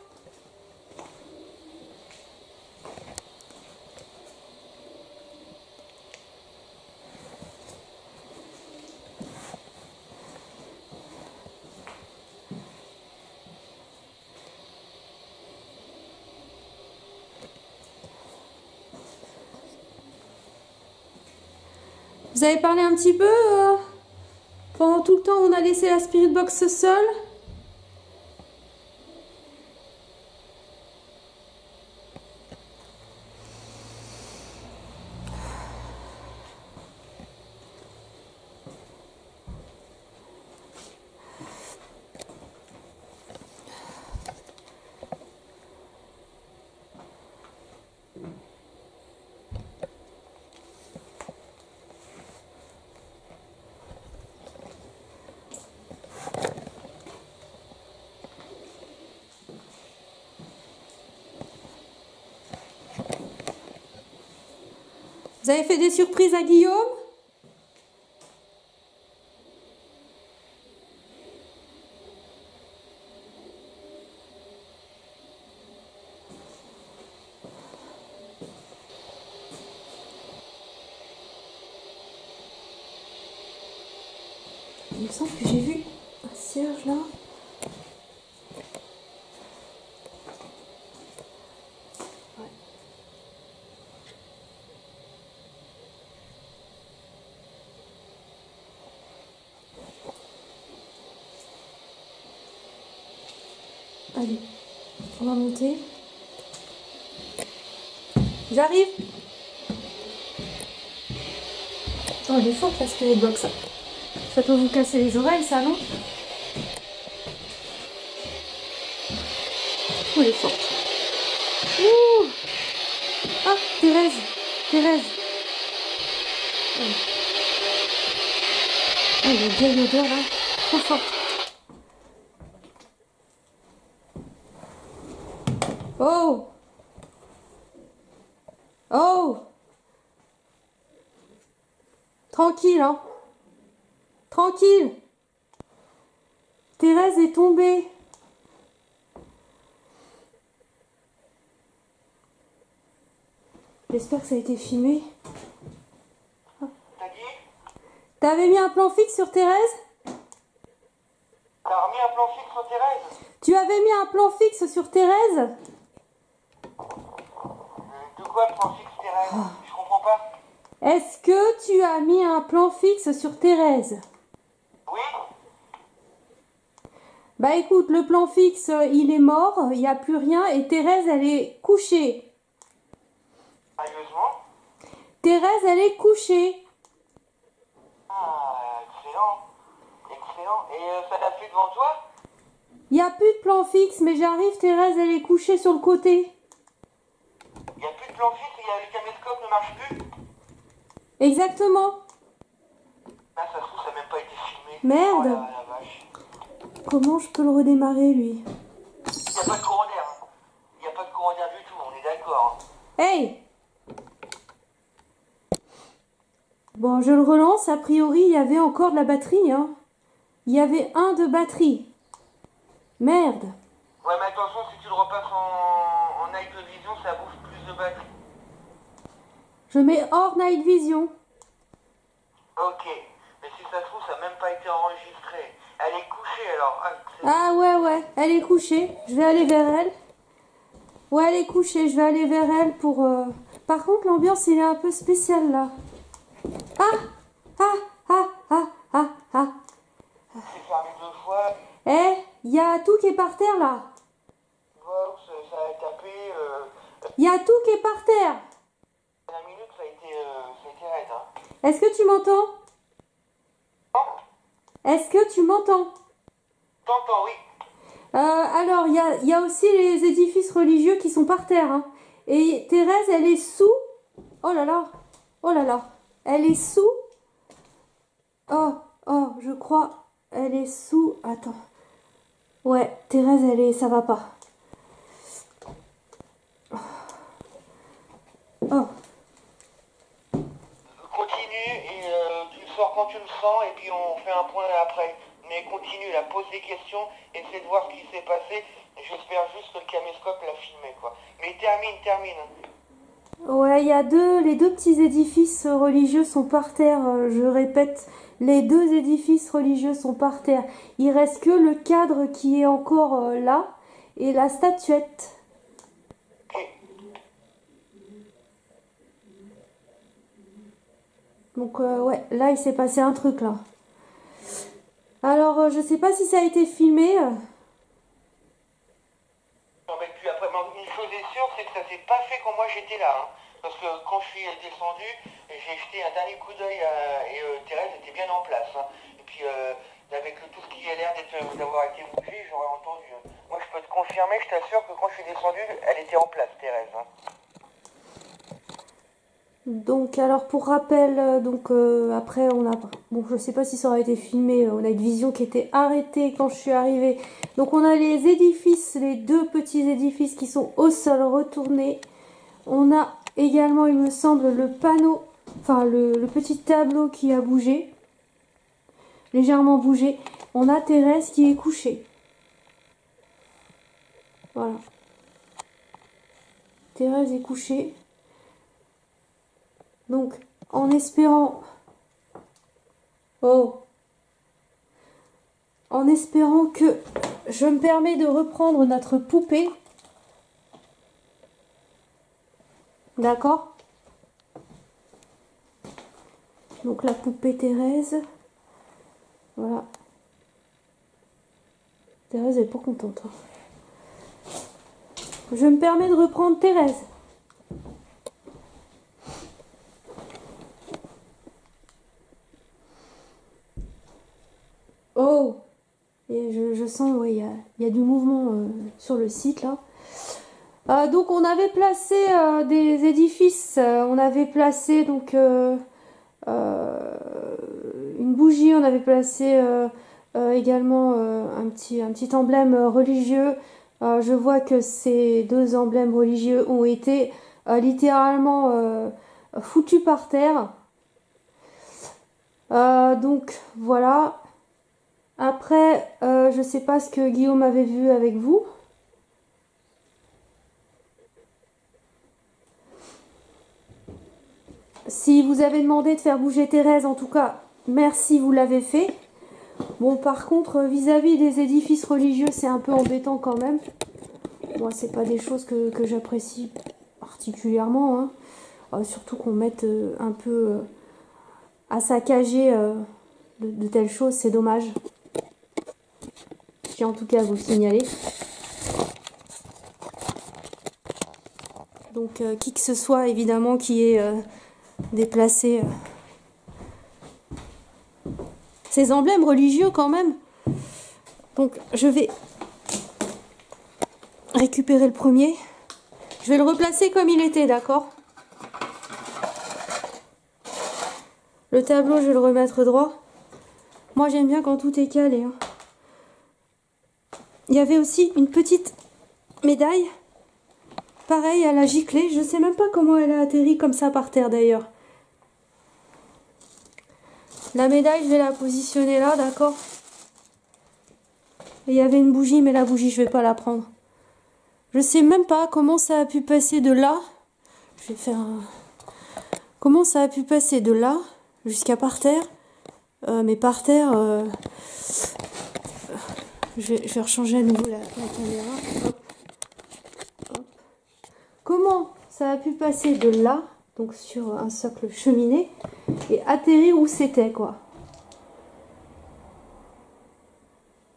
Vous avez parlé un petit peu pendant tout le temps où on a laissé la Spirit Box seule? Vous avez fait des surprises à Guillaume? Il me semble que j'ai vu un cierge là. Allez, on va monter. J'arrive. Oh, elle est forte la Spirit Box. Ça peut vous casser les oreilles, ça, non? Oh, elle est forte. Ouh. Ah, Thérèse. Thérèse. Oh, il y a une vieille odeur, là. Trop forte. Oh! Oh! Tranquille, hein? Tranquille! Thérèse est tombée. J'espère que ça a été filmé. T'as dit? T'avais mis un plan fixe sur Thérèse? T'as remis un plan fixe sur Thérèse? Tu avais mis un plan fixe sur Thérèse? De quoi plan fixe Thérèse? Je comprends pas. Est-ce que tu as mis un plan fixe sur Thérèse? Oui? Bah écoute, le plan fixe, il est mort, il n'y a plus rien et Thérèse, elle est couchée. Sérieusement? Thérèse, elle est couchée. Ah, excellent. Excellent. Et ça l'a fait devant toi? Il n'y a plus de plan fixe, mais j'arrive, Thérèse, elle est couchée sur le côté. Il n'y a plus de plan fixe et le caméscope ne marche plus? Exactement. Ah, ça se trouve, ça n'a même pas été filmé. Merde. Oh la vache. Comment je peux le redémarrer, lui? Il n'y a pas de courant d'air. Hein. Il n'y a pas de courant d'air du tout, on est d'accord. Hey! Bon, je le relance. A priori, il y avait encore de la batterie, hein. Il y avait un de batterie. Merde. Ouais, mais attention, si tu le repasses en night vision, ça bouffe plus de batterie. Je mets hors night vision. Ok. Mais si ça se trouve, ça n'a même pas été enregistré. Elle est couchée alors. Ah, Ah ouais, elle est couchée. Je vais aller vers elle. Ouais, elle est couchée. Je vais aller vers elle pour... Par contre, l'ambiance, il est un peu spécial, là. Ah! Ah! Ah! Ah! Ah! Ah! c'est fermé 2 fois. Eh, il y a tout qui est par terre, là. Box, ça a tapé. Il y a tout qui est par terre. La minute, ça a été raide. Hein. Est-ce que tu m'entends? Est-ce que tu m'entends? T'entends, oui. Alors, il y a aussi les édifices religieux qui sont par terre. Hein. Et Thérèse, elle est sous... Oh là là. Oh là là. Elle est sous... Oh, je crois... Elle est sous... Attends. Ouais, Thérèse, elle est... Ça va pas. Oh. Continue et tu me sors quand tu le sens et puis on fait un point après. Mais continue, là, pose des questions, essaie de voir ce qui s'est passé. J'espère juste que le caméscope l'a filmé, quoi. Mais termine. Ouais, il y a les deux petits édifices religieux sont par terre, je répète, les deux édifices religieux sont par terre. Il reste que le cadre qui est encore là et la statuette. Ok. Donc ouais, là il s'est passé un truc là. Alors je sais pas si ça a été filmé. Non, mais puis après, une chose est sûre, c'est que ça s'est pas fait quand moi j'étais là. Hein. Parce que quand je suis descendu, j'ai jeté un dernier coup d'œil et Thérèse était bien en place. Hein. Et puis avec tout ce qui a l'air d'avoir été bougé, j'aurais entendu. Hein. Moi je peux te confirmer, je t'assure que quand je suis descendu, elle était en place, Thérèse. Hein. Donc alors pour rappel, après on a, bon je sais pas si ça aurait été filmé, on a une vision qui était arrêtée quand je suis arrivée. Donc on a les édifices, les deux petits édifices qui sont au sol retournés. On a également, il me semble, le panneau, enfin le petit tableau qui a bougé, légèrement bougé. On a Thérèse qui est couchée. Voilà. Thérèse est couchée. Donc, en espérant... Oh! En espérant que je me permets de reprendre notre poupée. D'accord? Donc, la poupée Thérèse. Voilà. Thérèse est pas contente. Hein. Je me permets de reprendre Thérèse. Oh! Et je sens, ouais, il y a du mouvement sur le site là. Donc on avait placé des édifices, on avait placé donc une bougie, on avait placé également un petit emblème religieux. Je vois que ces deux emblèmes religieux ont été littéralement foutus par terre. Donc voilà. Après, je sais pas ce que Guillaume avait vu avec vous. Si vous avez demandé de faire bouger Thérèse, en tout cas, merci, vous l'avez fait. Bon, par contre, vis-à-vis des édifices religieux, c'est un peu embêtant quand même. Moi, c'est pas des choses que j'apprécie particulièrement. Hein. Surtout qu'on mette un peu à saccager de telles choses, c'est dommage. Je tiens en tout cas à vous le signaler. Donc, qui que ce soit, évidemment, qui est déplacé ces emblèmes religieux quand même. Donc, je vais récupérer le premier. Je vais le replacer comme il était, d'accord? Le tableau, je vais le remettre droit. Moi, j'aime bien quand tout est calé. Hein. Il y avait aussi une petite médaille. Pareil, elle a giclé. Je sais même pas comment elle a atterri comme ça par terre d'ailleurs. La médaille, je vais la positionner là, d'accord? Et il y avait une bougie, mais la bougie, je vais pas la prendre. Je sais même pas comment ça a pu passer de là. Je vais faire un... Comment ça a pu passer de là jusqu'à par terre. Mais par terre... Je vais rechanger à nouveau la caméra. Hop. Hop. Comment ça a pu passer de là, donc sur un socle cheminée, et atterrir où c'était, quoi.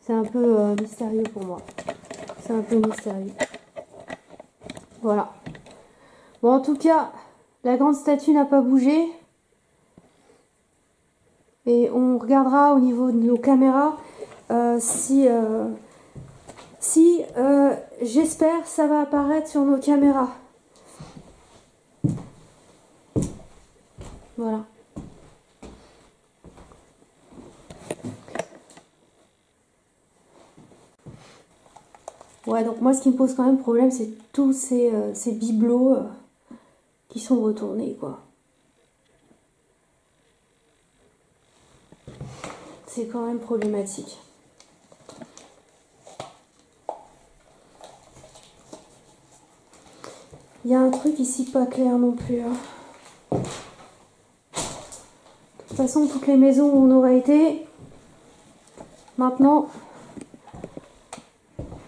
C'est un peu mystérieux pour moi. C'est un peu mystérieux. Voilà. Bon, en tout cas, la grande statue n'a pas bougé. Et on regardera au niveau de nos caméras si j'espère ça va apparaître sur nos caméras. Voilà. Ouais, donc moi ce qui me pose quand même problème, c'est tous ces bibelots qui sont retournés, quoi. c'est quand même problématique. Il y a un truc ici pas clair non plus. De toute façon, toutes les maisons où on aurait été, maintenant,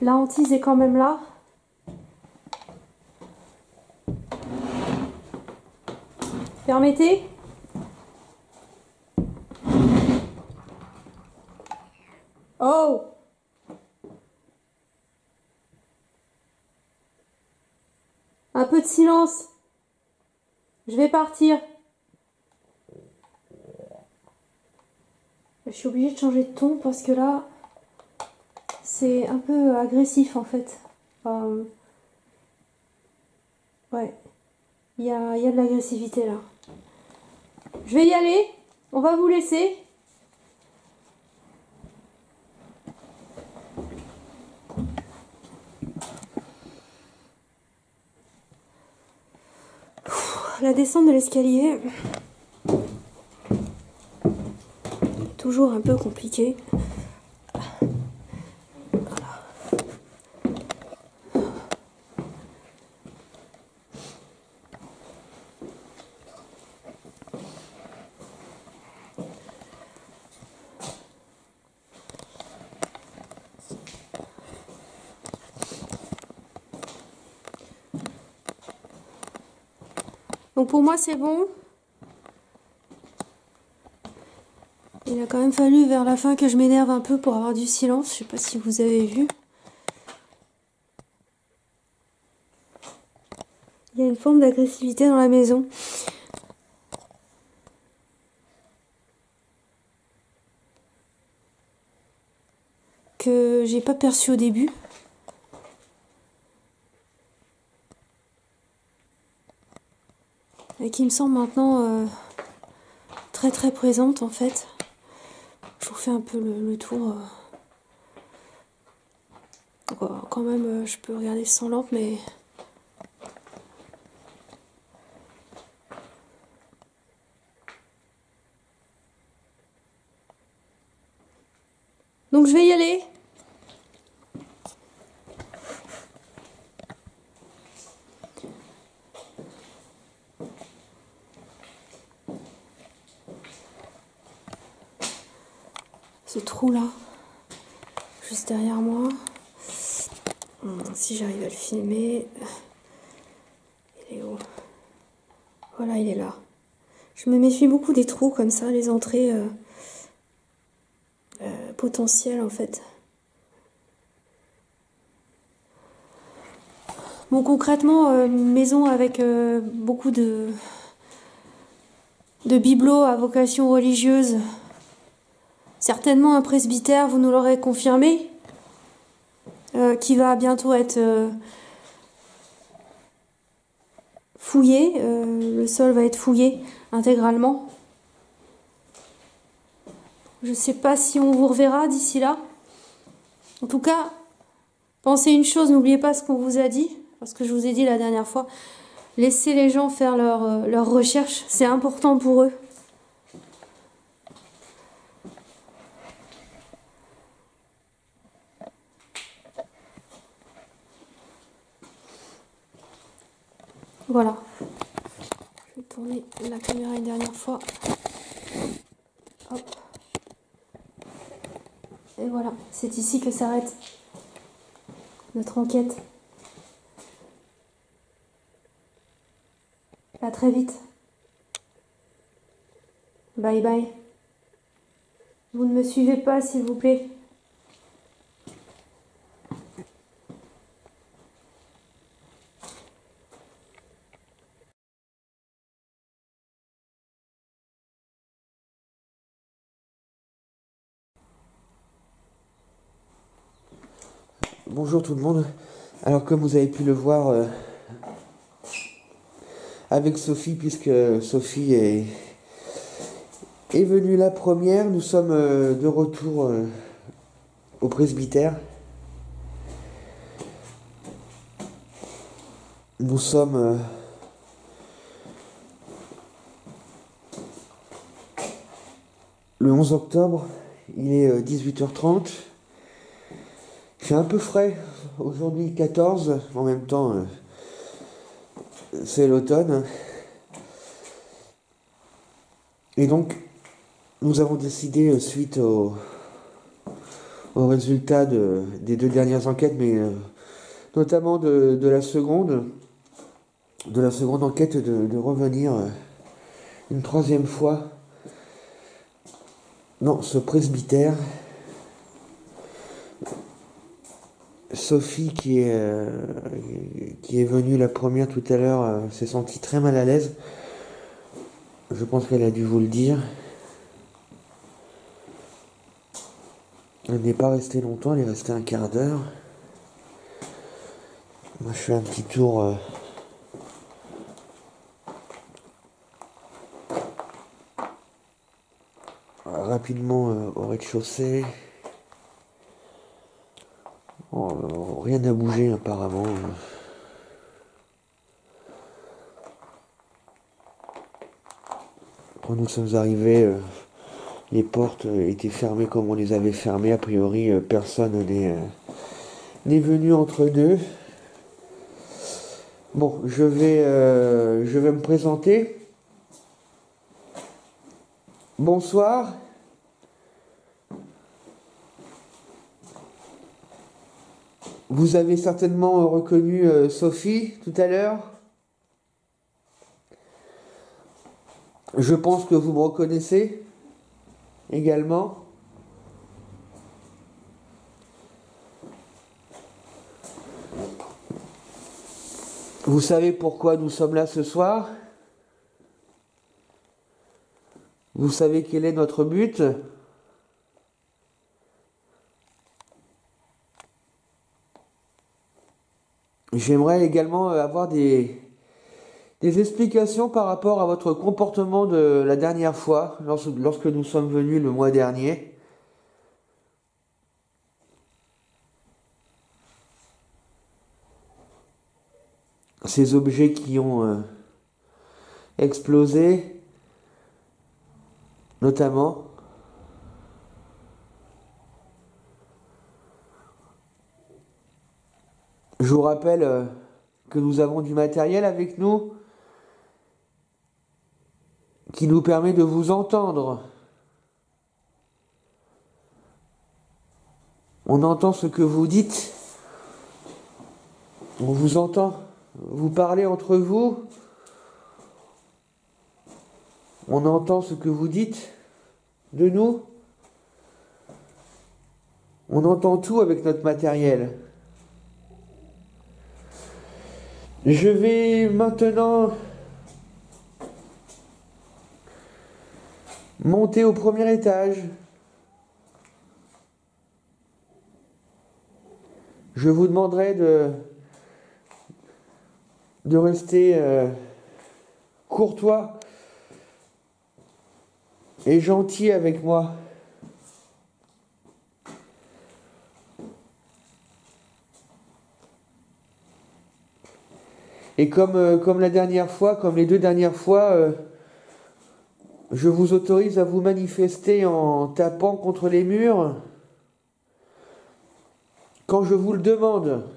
la hantise est quand même là. Permettez ? Oh! Un peu de silence. Je vais partir. Je suis obligée de changer de ton parce que là, c'est un peu agressif en fait. Ouais, il y a de l'agressivité là. Je vais y aller. On va vous laisser. La descente de l'escalier, toujours un peu compliquée. Donc pour moi c'est bon. Il a quand même fallu vers la fin que je m'énerve un peu pour avoir du silence. Je sais pas si vous avez vu. Il y a une forme d'agressivité dans la maison. Que j'ai pas perçu au début. Et qui me semble maintenant très très présente en fait. Je vous fais un peu le tour. Quand même, je peux regarder sans lampe, mais... Donc je vais y aller. Ce trou là, juste derrière moi. Si j'arrive à le filmer. Il est où? Voilà, il est là. Je me méfie beaucoup des trous comme ça, les entrées potentielles en fait. Bon, concrètement, maison avec beaucoup de bibelots à vocation religieuse. Certainement un presbytère, vous nous l'aurez confirmé, qui va bientôt être fouillé. Le sol va être fouillé intégralement. Je ne sais pas si on vous reverra d'ici là. En tout cas, pensez une chose, n'oubliez pas ce qu'on vous a dit, parce que je vous ai dit la dernière fois, laissez les gens faire leurs recherches, c'est important pour eux. Voilà. Je vais tourner la caméra une dernière fois. Hop. Et voilà, c'est ici que s'arrête notre enquête. À très vite. Bye bye. Vous ne me suivez pas, s'il vous plaît. Bonjour tout le monde. Alors comme vous avez pu le voir avec Sophie, puisque Sophie est venue la première, nous sommes de retour au presbytère. Nous sommes le 11 octobre. Il est 18h30. Il fait un peu frais. Aujourd'hui 14. En même temps, c'est l'automne. Et donc, nous avons décidé, suite au résultat des 2 dernières enquêtes, mais notamment de la seconde enquête, de revenir une 3e fois dans ce presbytère. Sophie, qui est venue la première tout à l'heure, s'est sentie très mal à l'aise. Je pense qu'elle a dû vous le dire. Elle n'est pas restée longtemps, elle est restée un quart d'heure. Moi, je fais un petit tour rapidement au rez-de-chaussée. Oh, rien n'a bougé apparemment. Quand nous sommes arrivés, les portes étaient fermées comme on les avait fermées. A priori, personne n'est venu entre deux. Bon, je vais me présenter. Bonsoir. Vous avez certainement reconnu Sophie tout à l'heure. Je pense que vous me reconnaissez également. Vous savez pourquoi nous sommes là ce soir? Vous savez quel est notre but? J'aimerais également avoir des explications par rapport à votre comportement de la dernière fois, lorsque nous sommes venus le mois dernier. Ces objets qui ont explosé, notamment. Je vous rappelle que nous avons du matériel avec nous qui nous permet de vous entendre. On entend ce que vous dites. On vous entend. Vous parlez entre vous. On entend ce que vous dites de nous. On entend tout avec notre matériel. Je vais maintenant monter au premier étage. Je vous demanderai de rester courtois et gentil avec moi. Et comme la dernière fois, comme les 2 dernières fois, je vous autorise à vous manifester en tapant contre les murs quand je vous le demande.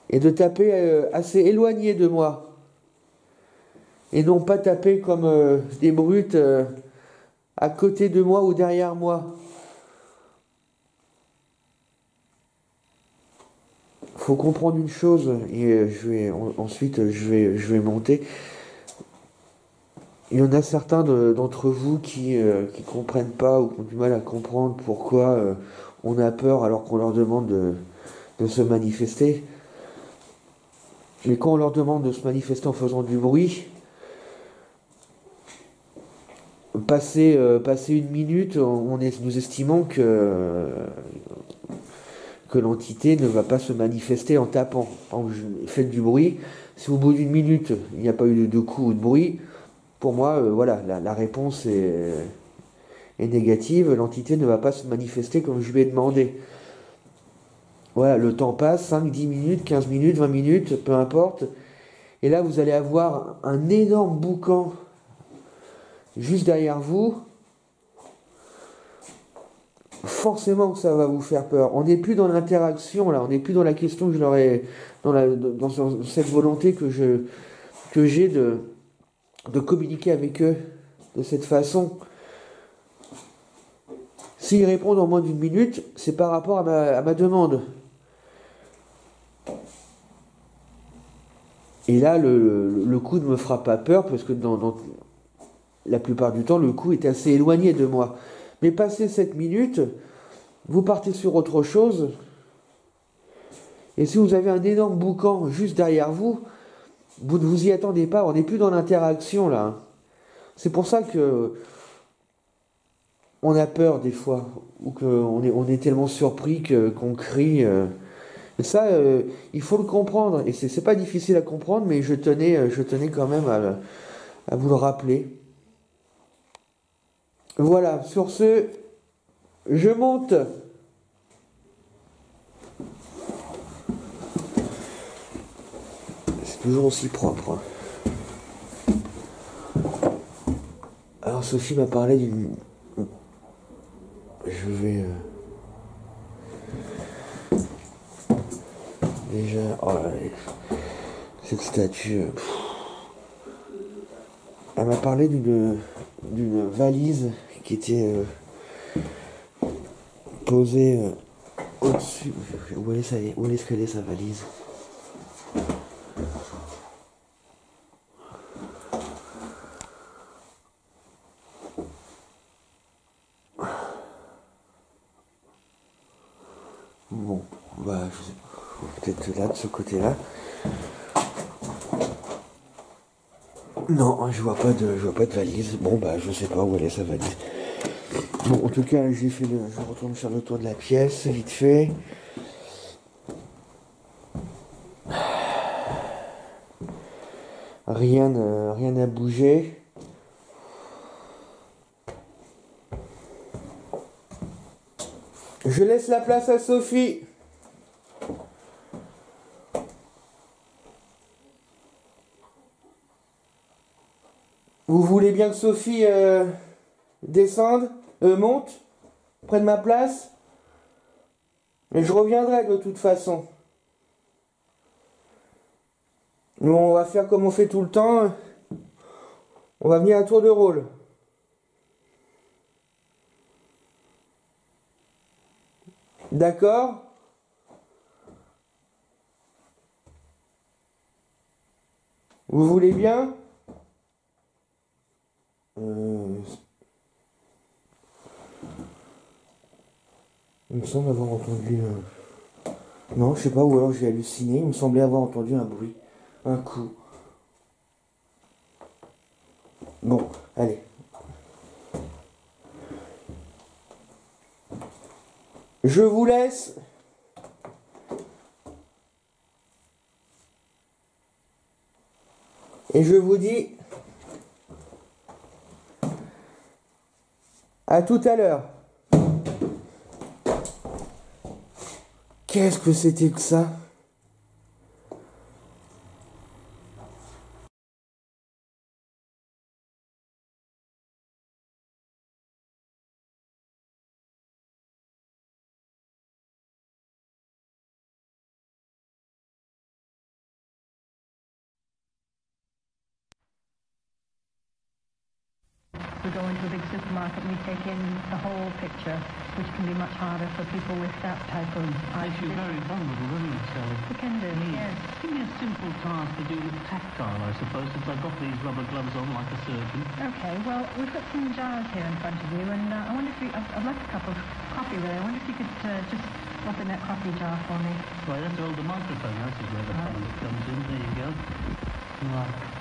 Et de taper assez éloigné de moi. Et non pas taper comme des brutes à côté de moi ou derrière moi. Faut comprendre une chose, et ensuite je vais monter. Il y en a certains d'entre vous qui comprennent pas ou qui ont du mal à comprendre pourquoi on a peur alors qu'on leur demande de se manifester. Mais quand on leur demande de se manifester en faisant du bruit, passer 1 minute, nous estimons que l'entité ne va pas se manifester en tapant. Faites du bruit. Si au bout d'1 minute, il n'y a pas eu de coup ou de bruit, pour moi, voilà, la réponse est négative. L'entité ne va pas se manifester comme je lui ai demandé. Voilà, le temps passe, 5, 10 minutes, 15 minutes, 20 minutes, peu importe. Et là, vous allez avoir un énorme boucan. juste derrière vous, forcément que ça va vous faire peur. On n'est plus dans l'interaction là, on n'est plus dans la question que je leur ai, dans cette volonté que j'ai de communiquer avec eux de cette façon. S'ils répondent en moins d'une minute, c'est par rapport à ma demande. Et là, le coup ne me fera pas peur parce que dans la plupart du temps, le coup est assez éloigné de moi. Mais passé 7 minutes, vous partez sur autre chose. Et si vous avez un énorme boucan juste derrière vous, vous ne vous y attendez pas. On n'est plus dans l'interaction là. C'est pour ça que on a peur des fois, ou qu'on est tellement surpris qu'on crie. Et ça, il faut le comprendre. Et c'est pas difficile à comprendre, mais je tenais quand même à vous le rappeler. Voilà, sur ce, je monte. C'est toujours aussi propre. Alors Sophie m'a parlé d'une... Je vais... Déjà... Oh là, cette statue... Elle m'a parlé d'une valise qui était posée au-dessus. Où est-ce qu'elle est sa valise? Bon, bah je sais pas. Peut-être là, de ce côté-là. Non, je vois pas de valise. Bon bah je sais pas où elle est sa valise. Bon, en tout cas, je retourne faire le tour de la pièce, vite fait. Rien n'a bougé. Je laisse la place à Sophie. Vous voulez bien que Sophie descende, monte, prenne ma place? Mais je reviendrai de toute façon. Nous, on va faire comme on fait tout le temps. On va venir à tour de rôle. D'accord? Vous voulez bien? Il me semble avoir entendu... Non, je sais pas, ou alors j'ai halluciné. Il me semblait avoir entendu un bruit. Un coup. Bon, allez. Je vous laisse. Et je vous dis à tout à l'heure. Qu'est-ce que c'était que ça? We go into a big supermarket and we take in the whole picture, which can be much harder for people with that type of eye. Makes you very vulnerable, doesn't it, Sally? It can do, yes. Give me a simple task to do with tactile, I suppose, since I've got these rubber gloves on like a surgeon. Okay, well, we've got some jars here in front of you, and I wonder if I'd like a cup of coffee there. I wonder if you could just drop in that coffee jar for me. Right, that's all the microphone. That's where the fun comes in. There you go. Right.